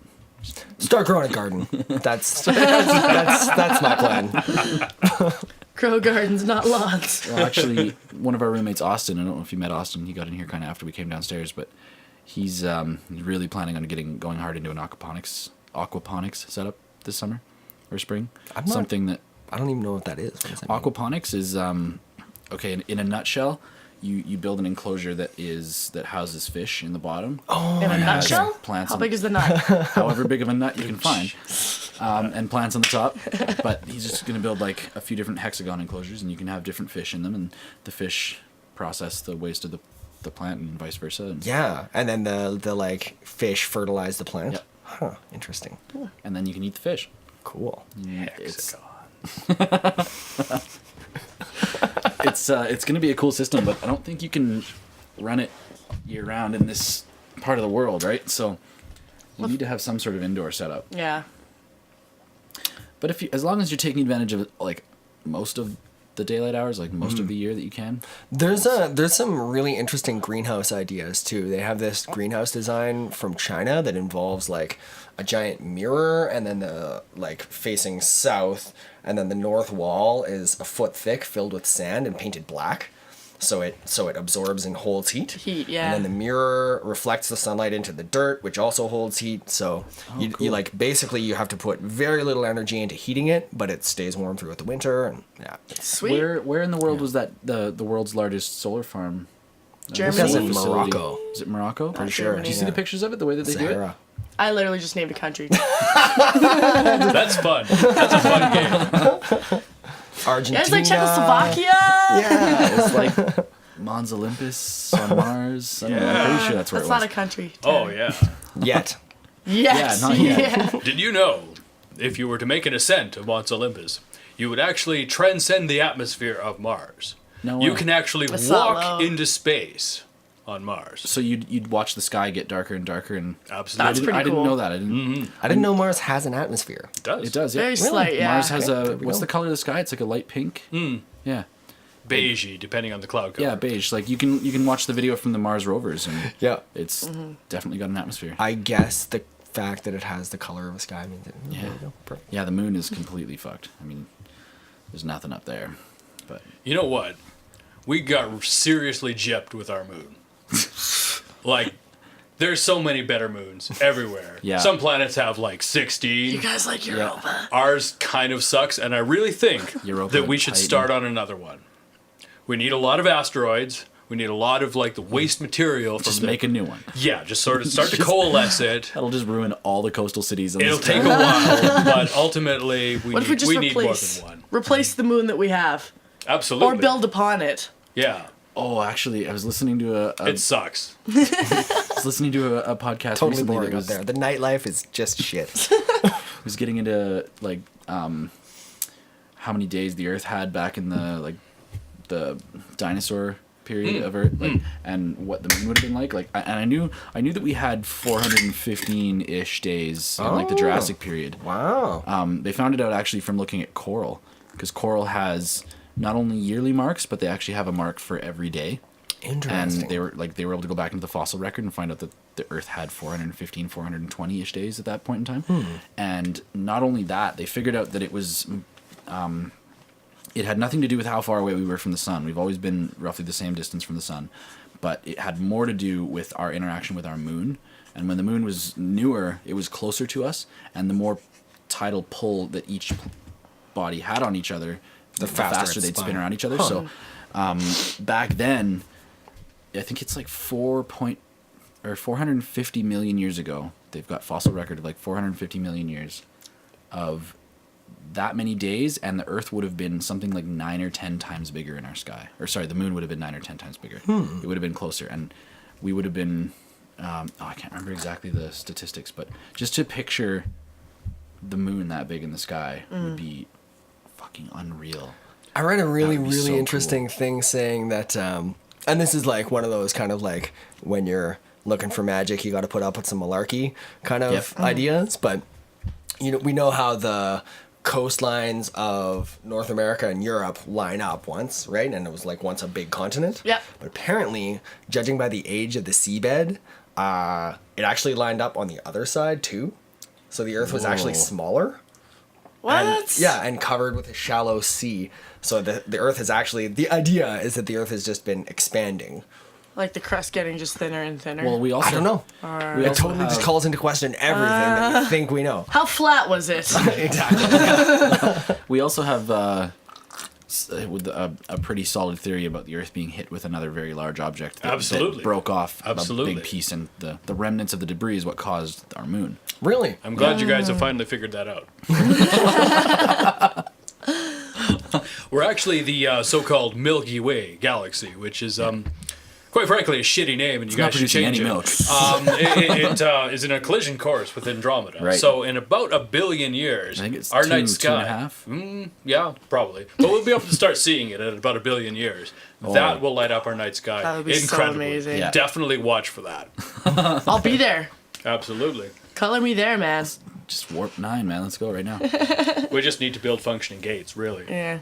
S4: Start growing a garden. That's my plan.
S2: Grow gardens, not lawns.
S1: Well, actually, one of our roommates, Austin, I don't know if you met Austin, he got in here kind of after we came downstairs, but he's really planning on going hard into an aquaponics setup this summer or spring.
S4: I'm not-
S1: Something that
S4: I don't even know what that is. What does that mean?
S1: aquaponics is okay. In a nutshell, you build an enclosure that houses fish in the bottom.
S4: Oh,
S2: In a nutshell?
S1: plants
S2: How
S1: and-
S2: big is the nut?
S1: However big of a nut you can find, and plants on the top. But he's just going to build like a few different hexagon enclosures, and you can have different fish in them, and the fish process the waste of the plant and vice versa. And,
S4: Yeah, and then the like fish fertilize the plant.
S1: Yep.
S4: Huh. Interesting.
S1: and then you can eat the fish.
S4: Cool.
S1: It's it's going to be a cool system, but I don't think you can run it year round in this part of the world, right? So you need to have some sort of indoor setup.
S2: Yeah.
S1: But as long as you're taking advantage of like most of the daylight hours, like most of the year that you can.
S4: There's some really interesting greenhouse ideas too. They have this greenhouse design from China that involves like a giant mirror, and then the like facing south, and then the north wall is a foot thick, filled with sand and painted black. So it absorbs and holds heat.
S2: Heat, yeah.
S4: And then the mirror reflects the sunlight into the dirt, which also holds heat. So you like basically you have to put very little energy into heating it, but it stays warm throughout the winter. And yeah,
S2: Sweet.
S1: Where in the world was that the world's largest solar farm?
S2: Germany?
S4: Because
S1: Solar
S4: in
S1: facility?
S4: Morocco.
S1: Is it Morocco?
S4: Pretty sure.
S1: Did you see the pictures of it? The way that they do it?
S4: Sahara.
S2: I literally just named a country.
S3: That's fun. That's a fun game.
S4: Argentina.
S2: Yeah, it's like Czechoslovakia.
S4: Yeah.
S1: It's like Mons Olympus on Mars. I don't know, I'm pretty sure that's where
S2: That's
S1: it was.
S2: not a country.
S3: Oh, yeah.
S4: Yet.
S2: Yes.
S1: Yeah, not yet.
S2: Yeah.
S3: Did you know, if you were to make an ascent to Mons Olympus, you would actually transcend the atmosphere of Mars?
S1: No
S3: You
S1: way.
S3: can actually
S2: That's not
S3: walk
S2: low.
S3: into space on Mars.
S1: So you'd watch the sky get darker and darker, and
S3: Absolutely.
S2: That's pretty
S1: I didn't
S2: cool.
S1: know that. I didn't.
S4: I didn't know Mars has an atmosphere.
S3: It does.
S1: It does. Yeah.
S2: Very slight, yeah.
S1: Mars has
S4: Okay, there
S1: a
S4: we
S1: what's
S4: go.
S1: the color of the sky? It's like a light pink. Yeah.
S3: Beigey, depending on the cloud cover.
S1: Yeah, beige. Like you can watch the video from the Mars rovers, and
S4: Yeah.
S1: it's definitely got an atmosphere.
S4: I guess the fact that it has the color of a sky means it.
S1: Yeah.
S4: There we go. Perfect.
S1: Yeah, the moon is completely fucked. I mean, there's nothing up there. But
S3: You know what? We got seriously gypped with our moon. Like, there's so many better moons everywhere.
S1: Yeah.
S3: Some planets have like 16.
S2: You guys like Europa?
S3: Ours kind of sucks, and I really think
S1: Europa
S3: that we
S1: and
S3: should
S1: Titan.
S3: start on another one. We need a lot of asteroids. We need a lot of like the waste material from
S1: just
S3: the,
S1: make a new one.
S3: yeah, just sort of start to coalesce it.
S1: That'll just ruin all the coastal cities. On
S3: It'll
S1: this
S3: take a while, but ultimately
S2: What if we just
S3: need more
S2: replace
S3: than one.
S2: replace the moon that we have,
S3: Absolutely.
S2: or build upon it?
S3: Yeah,
S1: Oh, actually, I was listening to
S3: it sucks.
S1: a podcast
S4: Totally
S1: recently
S4: boring
S1: that
S4: out
S1: was,
S4: there. The nightlife is just shit.
S1: was getting into like how many days the Earth had back in the dinosaur period of Earth, like, and what the moon would have been like. And I knew that we had 415-ish days in like the
S4: Oh.
S1: Jurassic period.
S4: Wow.
S1: They found it out actually from looking at coral, because coral has not only yearly marks, but they actually have a mark for every day.
S4: Interesting.
S1: And they were able to go back into the fossil record and find out that the Earth had 415, 420-ish days at that point in time. And not only that, they figured out that it was, it had nothing to do with how far away we were from the sun. We've always been roughly the same distance from the sun, but it had more to do with our interaction with our moon. And when the moon was newer, it was closer to us, and the more tidal pull that each body had on each other, the faster
S4: it
S1: they'd
S4: spun.
S1: spin around each other. So back then, I think it's like 450 million years ago. They've got fossil record of like 450 million years of that many days, and the Earth would have been something like 9 or 10 times bigger in our sky. Or sorry, the moon would have been 9 or 10 times bigger. It would have been closer, and we would have been. I can't remember exactly the statistics, but just to picture the moon that big in the sky would be fucking unreal.
S4: I read a really,
S1: That would be
S4: really
S1: so
S4: interesting thing saying that, and this is like one of those kind of like when you're looking for magic, you got to put up with some malarkey kind of
S1: Yep.
S4: ideas. But you know, we know how the coastlines of North America and Europe line up once, right? And it was like once a big continent.
S2: Yep.
S4: But apparently, judging by the age of the seabed, it actually lined up on the other side too. So the Earth was actually
S1: Whoa.
S4: smaller.
S2: What?
S4: And covered with a shallow sea. So the Earth is actually, the idea is that the Earth has just been expanding.
S2: Like the crust getting just thinner and thinner.
S1: Well, we also
S4: I don't know.
S1: We
S4: It
S1: also
S4: totally just
S1: have-
S4: calls into question everything that we think we know.
S2: How flat was it?
S4: Exactly.
S1: We also have with a pretty solid theory about the Earth being hit with another very large object that
S3: Absolutely.
S1: broke off
S3: Absolutely.
S1: a big piece, and the remnants of the debris is what caused our moon.
S4: Really?
S3: I'm glad you guys have finally figured that out. We're actually the so-called Milky Way galaxy, which is quite frankly, a shitty name, and you guys should change it. It is in a collision course with Andromeda.
S1: Right.
S3: So in about 1 billion years,
S1: I think it's
S3: our night
S1: two and a
S3: sky.
S1: half.
S3: Yeah, probably. But we'll be able to start seeing it at about 1 billion years. That will light up our night sky.
S2: That would be so
S3: incredibly.
S2: amazing.
S1: Yeah.
S3: Definitely watch for that.
S2: I'll be there.
S3: Absolutely.
S2: Color me there, man.
S1: Just warp 9, man. Let's go right now.
S3: We just need to build functioning gates, really.
S2: Yeah.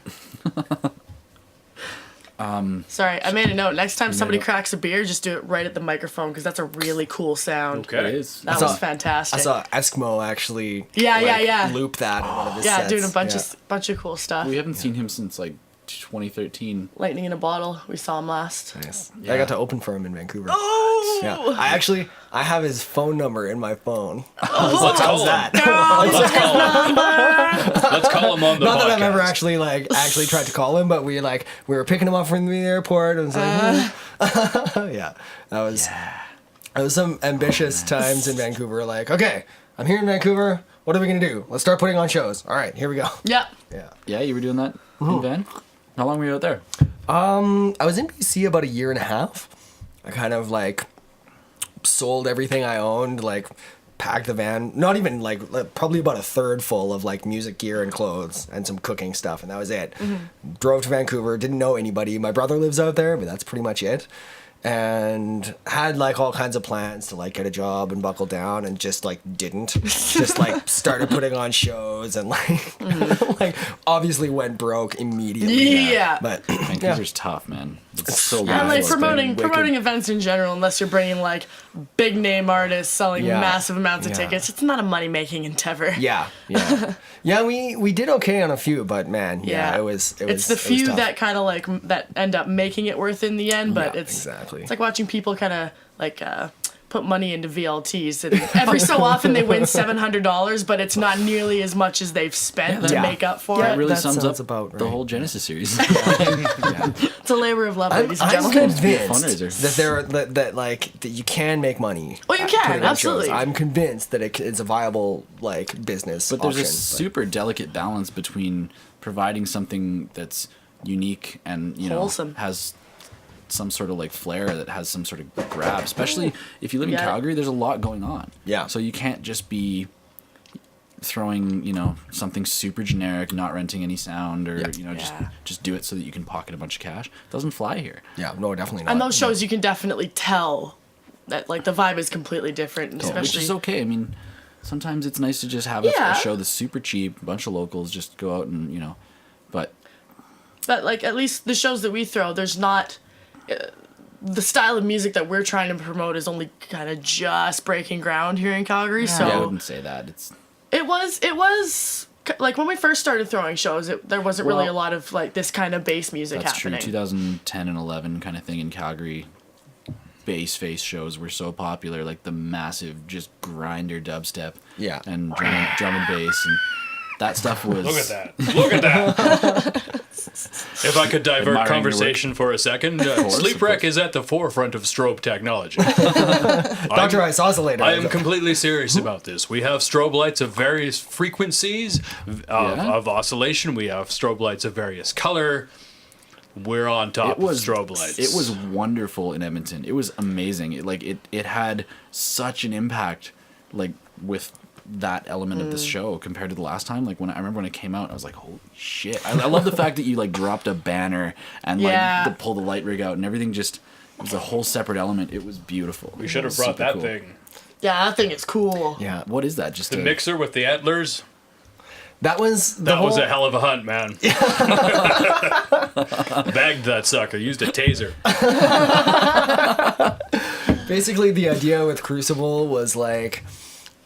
S2: Sorry, I made a note. Next time somebody cracks a beer, just do it right at the microphone because that's a really cool sound.
S3: Okay.
S1: It is.
S2: That was fantastic.
S4: I saw Eskimo actually
S2: Yeah.
S4: loop that in one of his
S2: Yeah,
S4: sets.
S2: doing a bunch of cool stuff.
S1: We haven't seen him since like 2013.
S2: Lightning in a bottle. We saw him last.
S4: Nice. I got to open for him in Vancouver.
S2: Oh!
S4: Yeah. I have his phone number in my phone.
S3: Let's call him.
S4: that?
S3: Let's call him on the
S4: Not
S3: podcast.
S4: that I've ever actually tried to call him, but we were picking him up from the airport and was like, yeah, that was some ambitious times in Vancouver. Like, okay, I'm here in Vancouver. What are we gonna do? Let's start putting on shows. All right, here we go.
S2: Yep.
S4: Yeah.
S1: Yeah, you were doing that in Van? How long were you out there?
S4: I was in BC about 1.5 years. I kind of sold everything I owned, packed the van, not even probably about 1/3 full of music gear and clothes and some cooking stuff, and that was it. Drove to Vancouver, didn't know anybody. My brother lives out there, but that's pretty much it. And had all kinds of plans to get a job and buckle down, and just didn't. Just started putting on shows and obviously went broke immediately.
S2: Yeah.
S4: But
S1: Vancouver's tough, man. It's so
S2: And
S1: wild.
S2: promoting events in general, unless you're bringing big name artists selling massive amounts of tickets, it's not a money making endeavor.
S4: Yeah. We did okay on a few, but man, it was.
S2: It's the few that kind of that end up making it worth in the end, but it's
S4: exactly.
S2: It's like watching people kind of put money into VLTs, and every so often they win $700, but it's not nearly as much as they've spent to make up for
S1: That
S2: it.
S1: really
S4: That
S1: sums
S4: sounds
S1: up
S4: about
S1: the
S4: right.
S1: whole Genesis series.
S2: It's a labor of love, ladies and
S4: I'm
S2: gentlemen.
S4: convinced
S1: Fundraiser.
S4: that you can make money.
S2: Oh, you
S4: at
S2: can,
S4: putting on
S2: absolutely.
S4: shows. I'm convinced that it's a viable business.
S1: But there's a
S4: option,
S1: super delicate balance between providing something that's unique and
S2: Wholesome.
S1: has some sort of flair, that has some sort of grab, especially if you live in
S2: Yeah.
S1: Calgary. There's a lot going on,
S4: Yeah.
S1: so you can't just be throwing something super generic, not renting any sound, or just do it so that you can pocket a bunch of cash. Doesn't fly here.
S4: Yeah, no, definitely not.
S2: And those shows, you can definitely tell that the vibe is completely different,
S1: Which
S2: especially
S1: is okay. I mean, sometimes it's nice to just have
S2: Yeah.
S1: a show that's super cheap, a bunch of locals just go out and but
S2: at least the shows that we throw, there's not the style of music that we're trying to promote is only kind of just breaking ground here in Calgary. So
S1: I wouldn't say that.
S2: it was when we first started throwing shows, there wasn't really a lot of this kind of bass music
S1: That's
S2: happening.
S1: true. 2010 and 11 kind of thing in Calgary. Bass face shows were so popular, the massive just grinder dubstep.
S4: Yeah.
S1: And drum and bass, and that stuff was.
S3: Look at that. Look at that. If I could divert
S1: Admiring
S3: conversation for a second, Sleepwreck is at the forefront of strobe technology.
S4: Dr. Isocellator.
S3: I am completely serious about this. We have strobe lights of various frequencies of oscillation. We have strobe lights of various color. We're on top of strobe lights.
S1: It was wonderful in Edmonton. It was amazing. It had such an impact, with that element of this show compared to the last time. I remember when it came out, I was like, holy shit. I love the fact that you dropped a banner and pull the light rig out and everything. Just, it was a whole separate element. It was beautiful.
S3: We should have brought that thing.
S2: Yeah, that thing is cool.
S4: Yeah.
S1: What is that? Just
S3: The mixer with the antlers.
S4: That was
S3: was a hell of a hunt, man. Bagged that sucker. Used a taser.
S4: Basically, the idea with Crucible was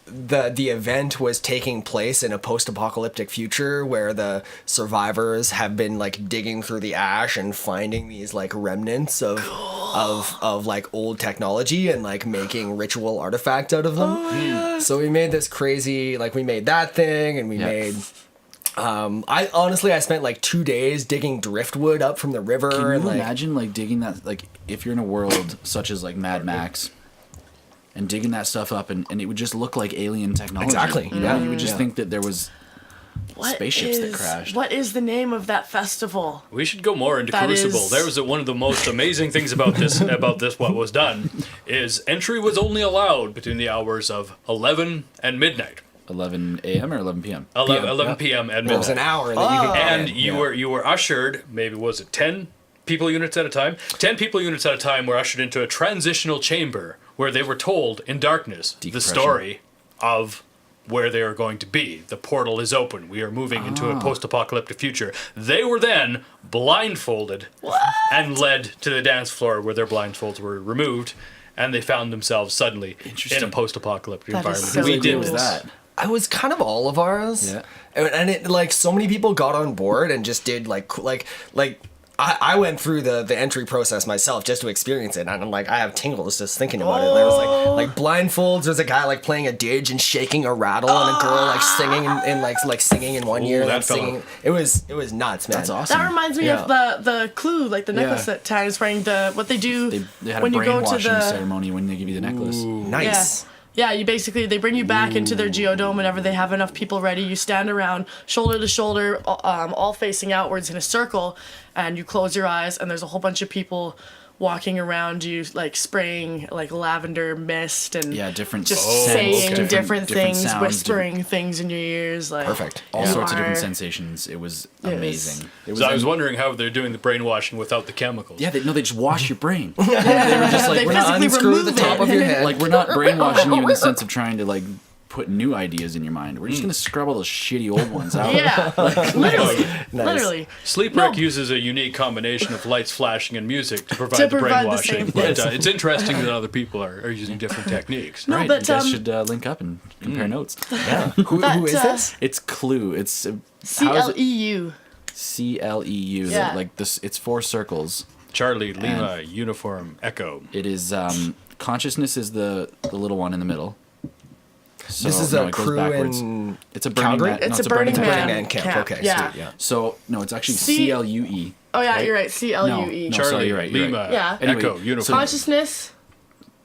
S4: the event was taking place in a post-apocalyptic future where the survivors have been digging through the ash and finding these remnants of old technology and making ritual artifacts out of them. So we made this crazy we made that thing, and we made I spent 2 days digging driftwood up from the river.
S1: Can
S4: and
S1: you imagine digging that, if you're in a world such as Mad Max and digging that stuff up, and it would just look like alien technology.
S4: Exactly.
S1: You would just think that there was spaceships that crashed.
S2: What is the name of that festival?
S3: We should go more into
S2: That
S3: Crucible.
S2: is-
S3: There was one of the most amazing things about this. What was done is entry was only allowed between the hours of 11 and midnight.
S1: 11 a.m. or 11 p.m.
S3: 11 p.m. at midnight.
S4: It was an hour that you could
S3: And you were ushered, maybe was it 10 people units at a time? 10 people units at a time were ushered into a transitional chamber where they were told in darkness the story of where they are going to be. The portal is open. We are moving into a post-apocalyptic future. They were then blindfolded and led to the dance floor where their blindfolds were removed, and they found themselves suddenly in a post-apocalyptic
S2: That is
S3: environment.
S2: so
S3: We did
S2: cool.
S3: this.
S1: that.
S4: I was kind of all of ours.
S1: Yeah.
S4: And it like so many people got on board and just did like I went through the entry process myself just to experience it, and I'm like, I have tingles just thinking about it. There was like blindfolds. There's a guy like playing a didge and shaking a rattle, and a girl like singing and like singing in one ear and then
S3: that fella.
S4: singing. It was nuts, man.
S1: That's awesome.
S2: That reminds me
S4: Yeah.
S2: of the clue, like the necklace that Tanya's wearing. What they do
S1: They had
S2: when
S1: a
S2: you go to
S1: brainwashing
S2: the
S1: ceremony when they give you the necklace.
S4: Nice.
S2: Yeah, you basically, they bring you back into their geodome whenever they have enough people ready. You stand around shoulder to shoulder, all facing outwards in a circle, and you close your eyes, and there's a whole bunch of people walking around you, like spraying like lavender mist and
S1: different
S2: just
S1: scents,
S2: saying different things,
S1: sounds,
S2: whispering things in your ears. Like,
S4: Perfect.
S1: all
S2: you
S1: sorts of different
S2: are-
S1: sensations. It was
S2: Yes.
S1: amazing. It was
S3: So I was wondering how they're doing the brainwashing without the chemicals.
S1: they just wash your brain.
S2: They
S1: we're not
S2: physically
S4: unscrew
S2: remove
S4: the top of your head.
S1: Like, we're not brainwashing you in the sense of trying to like put new ideas in your mind. We're just gonna scrub all those shitty old ones out.
S2: Yeah, literally, literally.
S3: Sleepwreck
S2: No.
S3: uses a unique combination of lights flashing and music to provide the
S2: provide the
S3: brainwashing.
S2: same
S3: But
S2: thing.
S3: it's interesting that other people are using different techniques.
S2: No,
S1: Right,
S2: but
S1: you guys should link up and compare notes.
S4: Yeah. Who is this?
S1: It's Clue. It's how is it?
S2: CLEU.
S1: CLEU.
S2: Yeah.
S1: Like this. It's 4 circles.
S3: Charlie, Lima, Uniform, Echo.
S1: It is consciousness is the little one in the middle. So,
S4: This is
S1: no,
S4: a
S1: it goes
S4: crew
S1: backwards.
S4: in
S1: It's a Burning
S4: Calgary?
S1: Man.
S2: It's
S1: no,
S2: a Burning Man.
S4: Burning Man camp. Okay,
S2: Yeah.
S4: sweet, yeah.
S1: So no, it's actually
S2: C-
S1: CLUE.
S2: Oh yeah,
S1: Right?
S2: you're right. CLUE.
S1: No.
S3: Charlie,
S1: sorry, you're right, you're
S3: Lima,
S1: right.
S2: Yeah.
S1: Anyway,
S3: Echo, Uniform.
S2: Consciousness.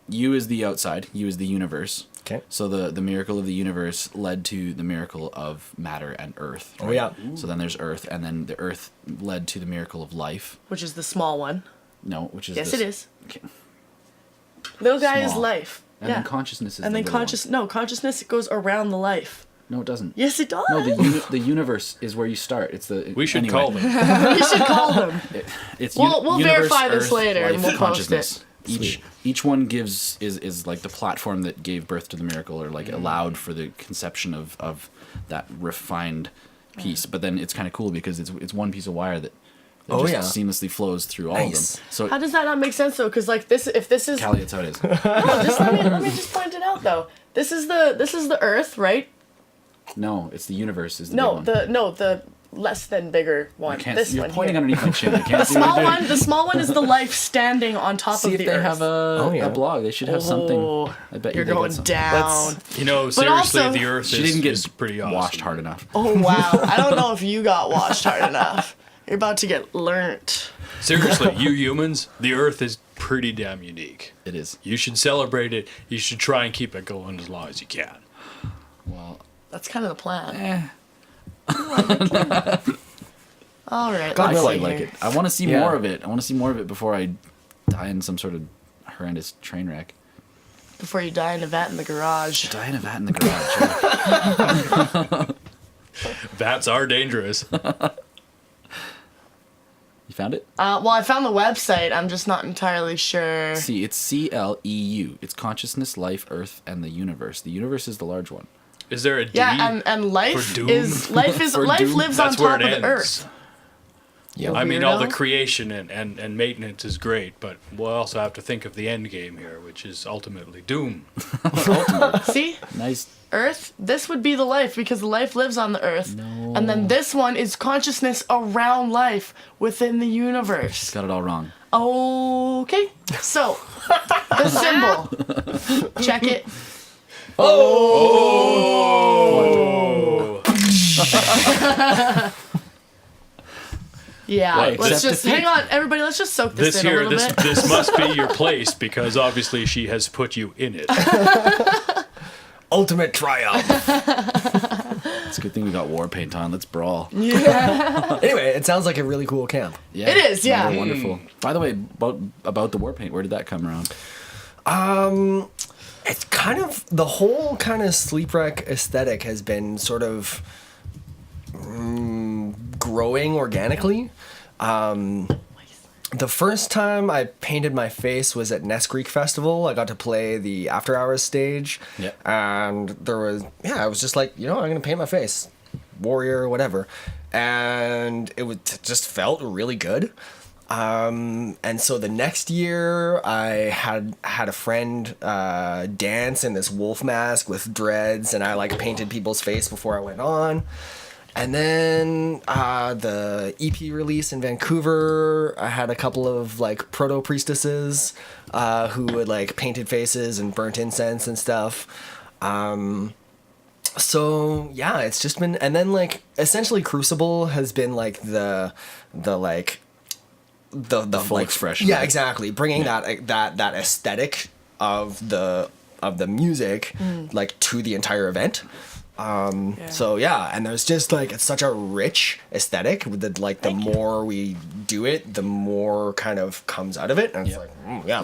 S1: U is the outside. U is the universe.
S4: Okay.
S1: So the miracle of the universe led to the miracle of matter and earth.
S4: Oh, yeah.
S1: So then there's earth, and then the earth led to the miracle of life.
S2: Which is the small one.
S1: No, which is
S2: Yes,
S1: this.
S2: it is.
S1: Okay.
S2: Little guy is
S1: Small.
S2: life.
S1: And
S2: yeah.
S1: then consciousness is
S2: And
S1: the
S2: then
S1: little one.
S2: consciousness goes around the life.
S1: No, it doesn't.
S2: Yes, it does.
S1: No, the universe is where you start. It's the
S3: We should
S1: anyway,
S3: call them.
S2: You should call them.
S1: It's
S2: We'll
S1: universe,
S2: verify this
S1: earth,
S2: later and
S1: life,
S2: we'll post
S1: consciousness. Each one gives is like the platform that gave birth to the miracle, or like allowed for the conception of that refined piece. But then it's kind of cool because it's one piece of wire that just seamlessly flows through all
S4: Nice.
S1: of them. So
S2: How does that not make sense though? Because like this, if this is
S1: Callie, that's how it is.
S2: no, just let me just point it out though. This is the Earth, right?
S1: No, it's the universe is the
S2: No,
S1: big one.
S2: the less than bigger one.
S1: I can't,
S2: This
S1: you're
S2: one
S1: pointing
S2: here.
S1: underneath my chin. I can't
S2: The
S1: see what
S2: small
S1: you're doing.
S2: one. The small one is the life standing on top
S1: See
S2: of
S1: if
S2: the
S1: they
S2: Earth.
S1: have a blog. They should have something.
S2: Oh,
S1: I bet
S2: you're
S1: they got
S2: going
S1: something.
S2: down.
S3: You know, seriously,
S2: also-
S3: the Earth
S1: She
S3: is,
S1: didn't get
S3: is pretty awesome.
S1: washed hard enough.
S2: Oh wow! I don't know if you got washed hard enough. You're about to get learnt.
S3: Seriously, you humans, the Earth is pretty damn unique.
S1: It is.
S3: You should celebrate it. You should try and keep it going as long as you can.
S1: Well,
S2: That's kind of the plan.
S1: eh.
S2: All right.
S1: I
S2: let's
S1: really
S2: see
S1: like
S2: here.
S1: it. I want to see
S4: Yeah.
S1: more of it. I want to see more of it before I die in some sort of horrendous train wreck.
S2: Before you die in a vat in the garage.
S1: Die in a vat in the garage.
S3: Vats are dangerous.
S1: You found it?
S2: Well, I found the website. I'm just not entirely sure.
S1: See, it's CLEU. It's consciousness, life, earth, and the universe. The universe is the large one.
S3: Is there a D?
S2: Yeah, and life
S3: for doom?
S2: is
S1: For
S2: life
S1: doom?
S2: lives
S3: That's
S2: on
S3: where
S2: top
S3: it
S2: of the
S3: ends.
S2: Earth.
S4: Yep.
S3: I mean, all the
S2: Weirdo.
S3: creation and maintenance is great, but we'll also have to think of the end game here, which is ultimately doom.
S2: See,
S1: Nice.
S2: Earth. This would be the life because life lives on the Earth, and then this one is consciousness around life within the universe.
S1: Got it all wrong.
S2: Okay, so the symbol. Check it. Yeah,
S3: Right,
S2: let's
S1: accept
S2: just
S1: defeat.
S2: hang on, everybody. Let's just soak this,
S3: This
S2: in a
S3: here,
S2: little
S3: this
S2: bit.
S3: this must be your place because obviously she has put you in it.
S4: Ultimate triumph.
S1: It's a good thing we got war paint on. Let's brawl.
S4: Anyway, it sounds like a really cool camp.
S1: Yeah,
S2: It is, yeah.
S1: Wonderful. By the way, about the war paint, where did that come around?
S4: It's kind of the whole kind of Sleepwreck aesthetic has been sort of growing organically. The first time I painted my face was at Ness Creek Festival. I got to play the after hours stage.
S1: Yep.
S4: And I was just like, I'm going to paint my face. Warrior, whatever. And it just felt really good. And so the next year I had a friend dance in this wolf mask with dreads, and I like painted people's face before I went on. And then the EP release in Vancouver, I had a couple of like proto priestesses who had like painted faces and burnt incense and stuff. So yeah, it's just been, and then like essentially Crucible has been like the
S1: Folks
S4: like
S1: fresh.
S4: Yeah, exactly. Bringing that aesthetic of the music like to the entire event. So yeah, and there's just like it's such a rich aesthetic with the more we do it, the more kind of comes out of it, and it's like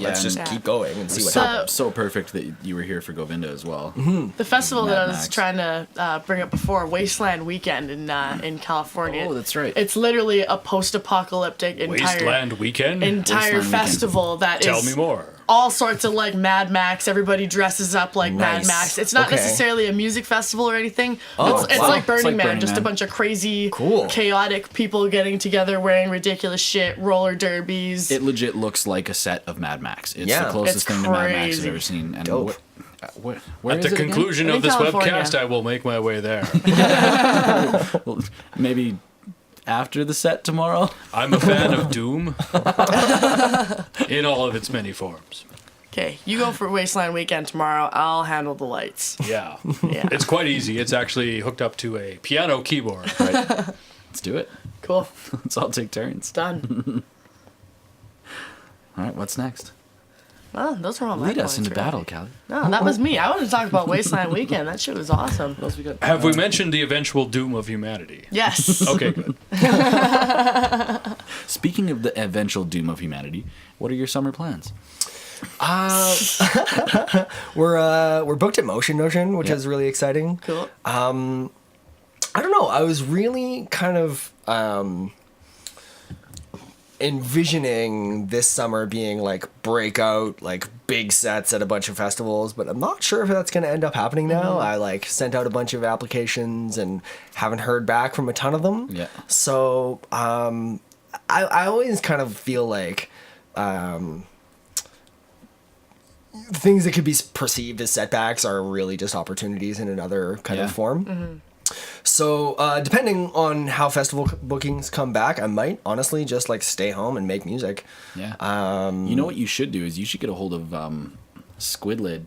S4: let's just keep going and see what happens.
S1: So perfect that you were here for Govinda as well.
S2: The festival that I was
S1: Max.
S2: trying to bring up before, Wasteland Weekend in California.
S1: Oh, that's right.
S2: It's literally a post-apocalyptic
S3: Wasteland Weekend?
S2: entire
S1: Weekend.
S2: festival that is
S3: Tell me more.
S2: all sorts of like Mad Max. Everybody dresses up like Mad
S4: Nice.
S2: Max. It's not
S4: Okay.
S2: necessarily a music festival or anything.
S4: Oh,
S2: it's
S4: wow.
S2: like Burning
S1: It's like
S2: Man,
S1: Burning
S2: just a
S1: Man.
S2: bunch of crazy,
S4: Cool.
S2: chaotic people getting together wearing ridiculous shit, roller derbies.
S1: It legit looks like a set of Mad Max. It's
S4: Yeah.
S1: the closest
S2: It's
S1: thing to Mad Max I've
S2: crazy.
S1: ever seen. And
S4: Dope.
S1: where
S3: At
S1: is
S3: the
S1: it again?
S3: conclusion
S2: In
S3: of this
S2: California.
S3: webcast, I will make my way there.
S1: Well, maybe after the set tomorrow.
S3: I'm a fan of Doom in all of its many forms.
S2: Okay, you go for Wasteland Weekend tomorrow. I'll handle the lights.
S3: Yeah.
S2: Yeah.
S3: It's quite easy. It's actually hooked up to a piano keyboard.
S1: Let's do it.
S2: Cool.
S1: Let's all take turns.
S2: Done.
S1: All right, what's next?
S2: Well, those were all my
S1: Lead us
S2: points,
S1: into
S2: really.
S1: battle, Callie.
S2: No, that was me. I wanted to talk about Wasteland Weekend. That shit was awesome.
S1: What else we got?
S3: Have we mentioned the eventual doom of humanity?
S2: Yes.
S3: Okay, good.
S1: Speaking of the eventual doom of humanity, what are your summer plans?
S4: We're booked at Motion Notion, which is really exciting.
S2: Cool.
S4: I don't know. I was really kind of envisioning this summer being like breakout, like big sets at a bunch of festivals, but I'm not sure if that's going to end up happening now. I like sent out a bunch of applications and haven't heard back from a ton of them.
S1: Yeah.
S4: So I always kind of feel like things that could be perceived as setbacks are really just opportunities in another kind of form. So depending on how festival bookings come back, I might honestly just like stay home and make music.
S1: Yeah. You know what you should do is you should get a hold of Squidlid.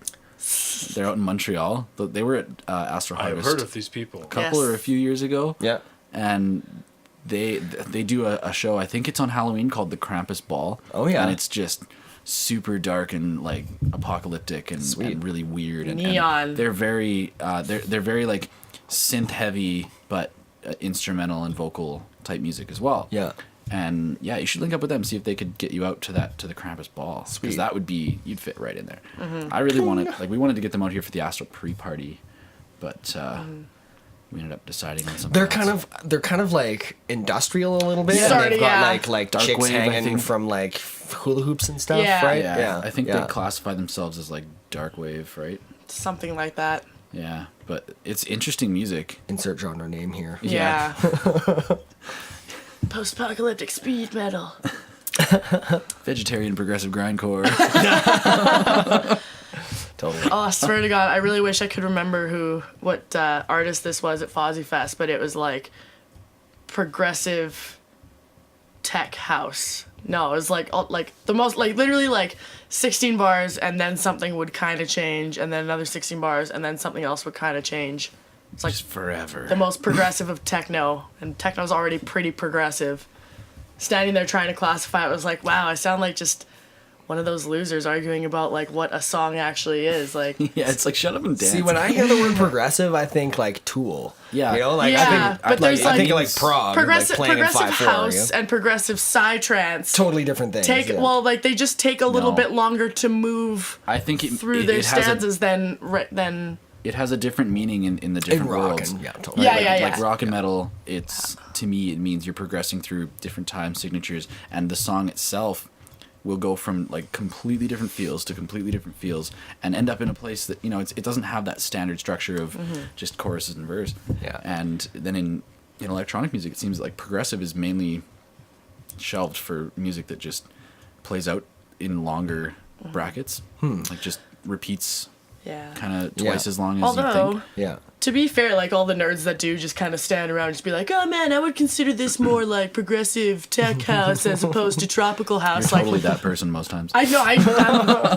S1: They're out in Montreal. They were at Astro
S3: I've
S1: Harvest
S3: heard of these people.
S1: a couple
S2: Yes.
S1: or a few years ago.
S4: Yeah.
S1: And they do a show, I think it's on Halloween, called the Krampus Ball.
S4: Oh, yeah.
S1: And it's just super dark and like apocalyptic and really weird. And
S2: Neon.
S1: they're very they're very like synth heavy, but instrumental and vocal type music as well.
S4: Yeah.
S1: And yeah, you should link up with them, see if they could get you out to the Krampus Ball.
S4: Sweet.
S1: Because that would be, you'd fit right in there. I really wanted, like, we wanted to get them out here for the Astro pre-party, but we ended up deciding on something
S4: They're
S1: else.
S4: kind of like industrial a little bit.
S2: Yeah.
S4: And
S2: Sorta,
S4: they've got
S2: yeah.
S4: like
S1: Dark
S4: chicks
S1: wave, I
S4: hanging
S1: think.
S4: from like hula hoops and stuff,
S2: Yeah.
S4: right?
S1: Yeah, I think
S4: yeah.
S1: they classify themselves as like dark wave, right?
S2: Something like that.
S1: Yeah, but it's interesting music.
S4: Insert genre name here.
S1: Yeah.
S2: Yeah. Post-apocalyptic speed metal.
S1: Vegetarian progressive grindcore.
S4: Totally.
S2: Oh, I swear to God, I really wish I could remember what artist this was at Fozzy Fest, but it was like progressive tech house. No, it was like the most, like literally like 16 bars and then something would kind of change and then another 16 bars and then something else would kind of change. It's like
S1: Just forever.
S2: the most progressive of techno, and techno's already pretty progressive. Standing there trying to classify it was like, wow, I sound like just one of those losers arguing about like what a song actually is. Like,
S1: Yeah, it's like shut up and dance.
S4: See, when I hear the word progressive, I think like Tool.
S1: Yeah.
S4: You know, like
S2: Yeah, but there's,
S4: I think
S2: like,
S4: like prog,
S2: progressive
S4: like playing in
S2: progressive
S4: 5/4,
S2: house
S4: you know?
S2: and progressive psytrance
S4: Totally different things.
S2: take
S4: yeah.
S2: well, like they just take a little
S1: No.
S2: bit longer to move
S1: I think
S2: through their
S1: it has
S2: stanzas than.
S1: it has a different meaning in the different
S4: rock
S1: worlds.
S4: and- yeah, totally.
S2: Yeah,
S1: Like,
S2: yeah,
S1: like
S2: yeah.
S1: rock and metal, it's to me it means you're progressing through different time signatures, and the song itself will go from like completely different feels to completely different feels, and end up in a place that it doesn't have that standard structure of just choruses and verse.
S4: Yeah.
S1: And then in electronic music, it seems like progressive is mainly shelved for music that just plays out in longer brackets, like just repeats
S2: Yeah.
S1: kind of twice
S4: Yeah.
S1: as long as you
S2: Although,
S1: think.
S4: Yeah.
S2: to be fair, like all the nerds that do just kind of stand around and just be like, oh man, I would consider this more like progressive tech house as opposed to tropical
S1: You're
S2: house.
S1: totally
S2: like,
S1: that person most times.
S2: I know,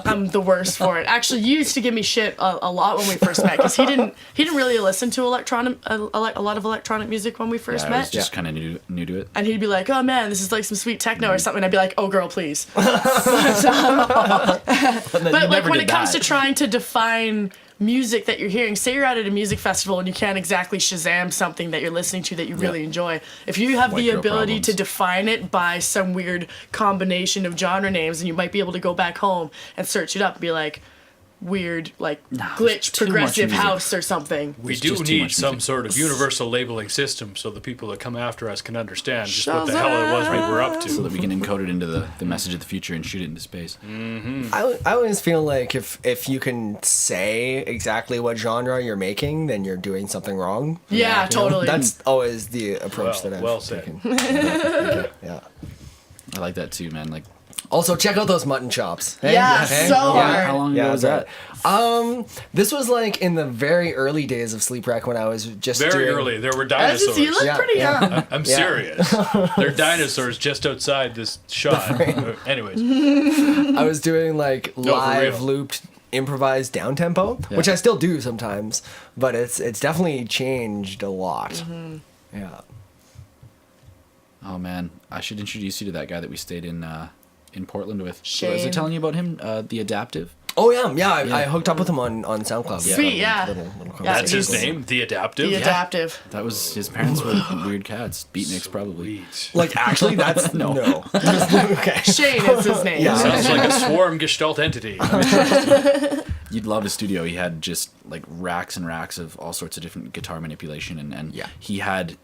S2: I'm the worst for it. Actually, you used to give me shit a lot when we first met because he didn't really listen to a lot of electronic music when we first
S1: I
S2: met.
S1: was just kind of new to it.
S2: And he'd be like, oh man, this is like some sweet techno or something. And I'd be like, oh girl, please. But like when it comes to trying to define music that you're hearing, say you're out at a music festival and you can't exactly Shazam something that you're listening to that you really enjoy. If you have
S1: White
S2: the
S1: girl
S2: ability to
S1: problems.
S2: define it by some weird combination of genre names, and you might be able to go back home and search it up and be like, weird, like
S1: there's
S2: glitch
S1: too much
S2: progressive
S1: music.
S2: house or something.
S3: We
S1: It's
S3: do
S1: just too
S3: need
S1: much
S3: some
S1: music.
S3: sort of universal labeling system so the people that come after us can understand just what the hell it was we were up
S1: So
S3: to.
S1: that we can encode it into the message of the future and shoot it into space.
S4: I always feel like if you can say exactly what genre you're making, then you're doing something wrong.
S2: Yeah,
S4: You know?
S2: totally.
S4: That's always the approach that I've
S3: well said.
S4: taken. Yeah.
S1: I like that too, man. Like,
S4: Also, check out those mutton chops. Hey?
S2: Yeah,
S4: Hey?
S2: so
S4: Yeah.
S2: hard.
S1: how long ago
S4: Yeah,
S1: was
S4: that's
S1: that?
S4: right. This was like in the very early days of Sleepwreck when I was just
S3: Very
S4: doing,
S3: early, there were
S2: As is, you
S3: dinosaurs.
S2: look
S4: Yeah,
S2: pretty
S4: yeah.
S2: young.
S3: I'm
S4: Yeah.
S3: serious. There are dinosaurs just outside this shot. Anyways,
S4: I was doing like
S3: for
S4: live
S3: real.
S4: looped improvised down tempo, which I still do sometimes, but it's definitely changed a lot. Yeah.
S1: Oh man, I should introduce you to that guy that we stayed in Portland with. Was
S2: Shane.
S1: I telling you about him? The Adaptive.
S4: Oh yeah. I hooked up with him on SoundCloud.
S2: Sweet, yeah.
S4: Little
S2: Yeah,
S3: that's his
S2: he's-
S3: name, the Adaptive.
S2: The adaptive.
S1: That was his parents were weird cats, beatniks probably.
S3: Sweet.
S4: Like actually, that's no. Okay.
S2: Shane is his name.
S4: Yeah.
S3: Sounds like a swarm gestalt entity.
S1: You'd love his studio. He had just like racks and racks of all sorts of different guitar manipulation, and
S4: Yeah.
S1: he had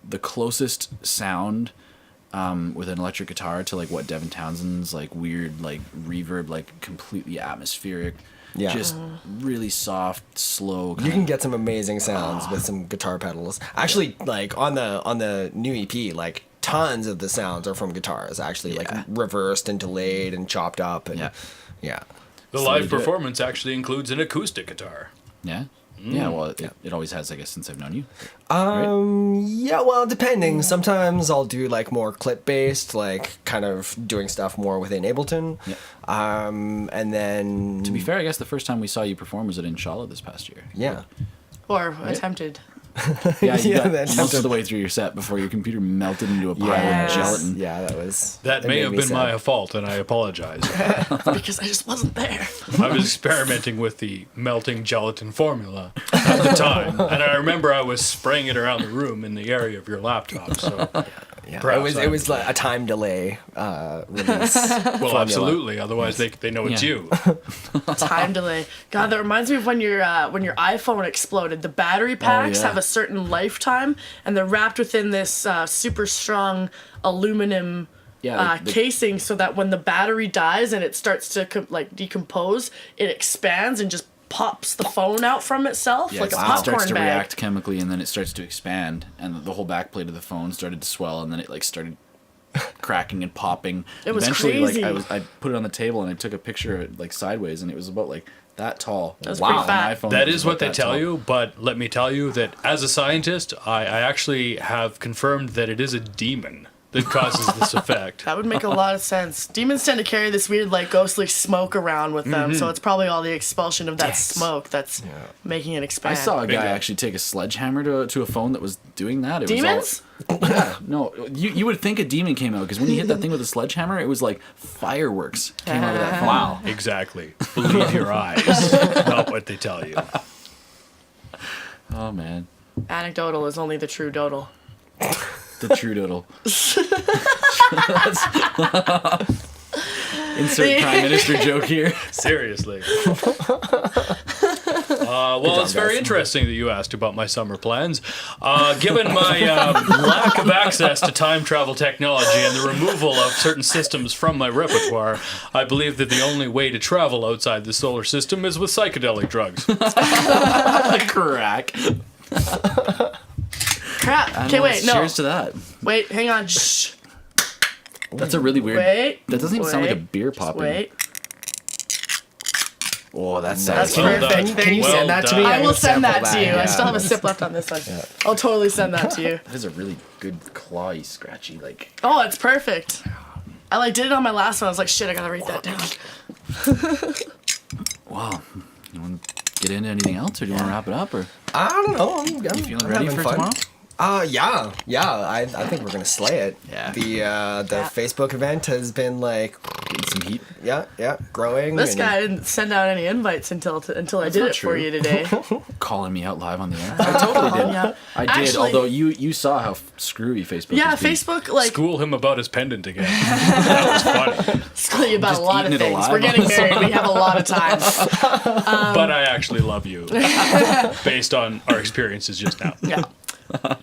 S1: the closest sound with an electric guitar to like what Devin Townsend's like weird like reverb, like completely atmospheric,
S4: Yeah.
S1: just really soft, slow.
S4: You can get some amazing sounds with some guitar pedals. Actually, like on the new EP, like tons of the sounds are from guitars. Actually, like
S1: Yeah.
S4: reversed and delayed and chopped up. And yeah.
S3: The
S1: So
S3: live
S1: they do it.
S3: performance actually includes an acoustic guitar.
S1: Yeah. Yeah, well, it always has, I guess, since I've known you.
S4: Yeah, well, depending. Sometimes I'll do like more clip based, like kind of doing stuff more within Ableton.
S1: Yeah.
S4: And then
S1: To be fair, I guess the first time we saw you perform was at Inshallah this past year.
S4: yeah.
S2: Or attempted.
S1: Yeah, you
S4: Yeah,
S1: got
S4: that
S1: most of the way through your set before your computer melted into a pile
S2: Yes.
S1: of gelatin.
S4: Yeah, that was
S3: That
S4: it
S3: may
S4: made
S3: have
S4: me
S3: been
S4: sad.
S3: my fault, and I apologize.
S2: Because I just wasn't there.
S3: I was experimenting with the melting gelatin formula at the time, and I remember I was spraying it around the room in the area of your laptop. So,
S4: Yeah,
S3: Perhaps
S4: it was like a time delay release.
S3: well, absolutely. Otherwise, they know it's
S1: Yeah.
S3: you.
S2: Time delay. God, that reminds me of when your iPhone exploded. The battery packs
S1: yeah.
S2: have a certain lifetime, and they're wrapped within this super strong aluminum
S1: Yeah,
S2: casing, so that when the battery dies and it starts to decompose, it expands and just pops the phone out from itself like a
S1: it starts
S2: popcorn
S1: to
S2: bag.
S1: react chemically, and then it starts to expand, and the whole back plate of the phone started to swell, and then it like started cracking and popping.
S2: It was
S1: Eventually,
S2: crazy.
S1: like I put it on the table and I took a picture of it like sideways, and it was about like that tall.
S2: That was
S1: Wow,
S2: pretty
S1: an
S2: fat.
S1: iPhone
S3: That
S1: was
S3: is what
S1: about
S3: they
S1: that
S3: tell
S1: tall.
S3: you, but let me tell you that as a scientist, I actually have confirmed that it is a demon. that causes this effect.
S2: That would make a lot of sense. Demons tend to carry this weird, like, ghostly smoke around with them, so it's probably all the expulsion of that smoke that's making it expand.
S1: I saw a
S3: Bingo.
S1: guy actually take a sledgehammer to a phone that was doing that. It
S2: Demons?
S1: Was all, yeah, no. You would think a demon came out, because when you hit that thing with a sledgehammer, it was like fireworks came out of that phone.
S3: Wow. Exactly. Believe your eyes, not what they tell you.
S1: Oh, man.
S2: Anecdotal is only the true dodal.
S1: The true doodle. Insert Prime Minister joke here.
S3: Seriously. Well, it's very interesting that you asked about my summer plans. Given my lack of access to time travel technology and the removal of certain systems from my repertoire, I believe that the only way to travel outside the solar system is with psychedelic drugs.
S1: Crack.
S2: Crap. Okay, wait, no.
S1: Cheers to that.
S2: Wait, hang on. Shh.
S1: That's a really weird.
S2: Wait.
S1: That doesn't even sound like a
S2: Wait.
S1: beer
S2: Just
S1: popping.
S2: wait.
S1: Oh, that
S2: That's
S1: sounds
S3: Well
S2: perfect.
S3: done.
S2: Thank
S4: Can you
S2: you.
S4: send that to me?
S3: Well
S2: I will
S4: can
S2: send
S4: sample
S2: that to you. I
S4: yeah.
S2: still have a sip left on this one. I'll totally send that to you.
S1: That is a really good clawy, scratchy, like.
S2: Oh, it's perfect. I like did it on my last one. I was like, shit, I gotta write that down.
S1: Wow. You want to get into anything else, or do you want to wrap it up, or
S4: I don't know. I'm
S1: feeling ready
S4: having
S1: for
S4: fun.
S1: tomorrow?
S4: Yeah. I think we're gonna slay it.
S1: Yeah.
S4: The Facebook event has been like,
S1: Getting some heat.
S4: growing.
S2: This
S4: and-
S2: guy didn't send out any invites until I did
S1: not
S2: it for
S1: true.
S2: you today.
S1: Calling me out live on the air. I totally did.
S2: Yeah.
S1: I did.
S2: Actually-
S1: Although you saw how screwy Facebook.
S2: Yeah,
S1: has been.
S2: Facebook, like,
S3: School him about his pendant again. That was funny.
S2: school you about
S1: Just
S2: a lot of
S1: eating it
S2: things.
S1: alive.
S2: We're getting married. We have a lot of time.
S3: But I actually love you, based on our experiences just now.
S2: Yeah.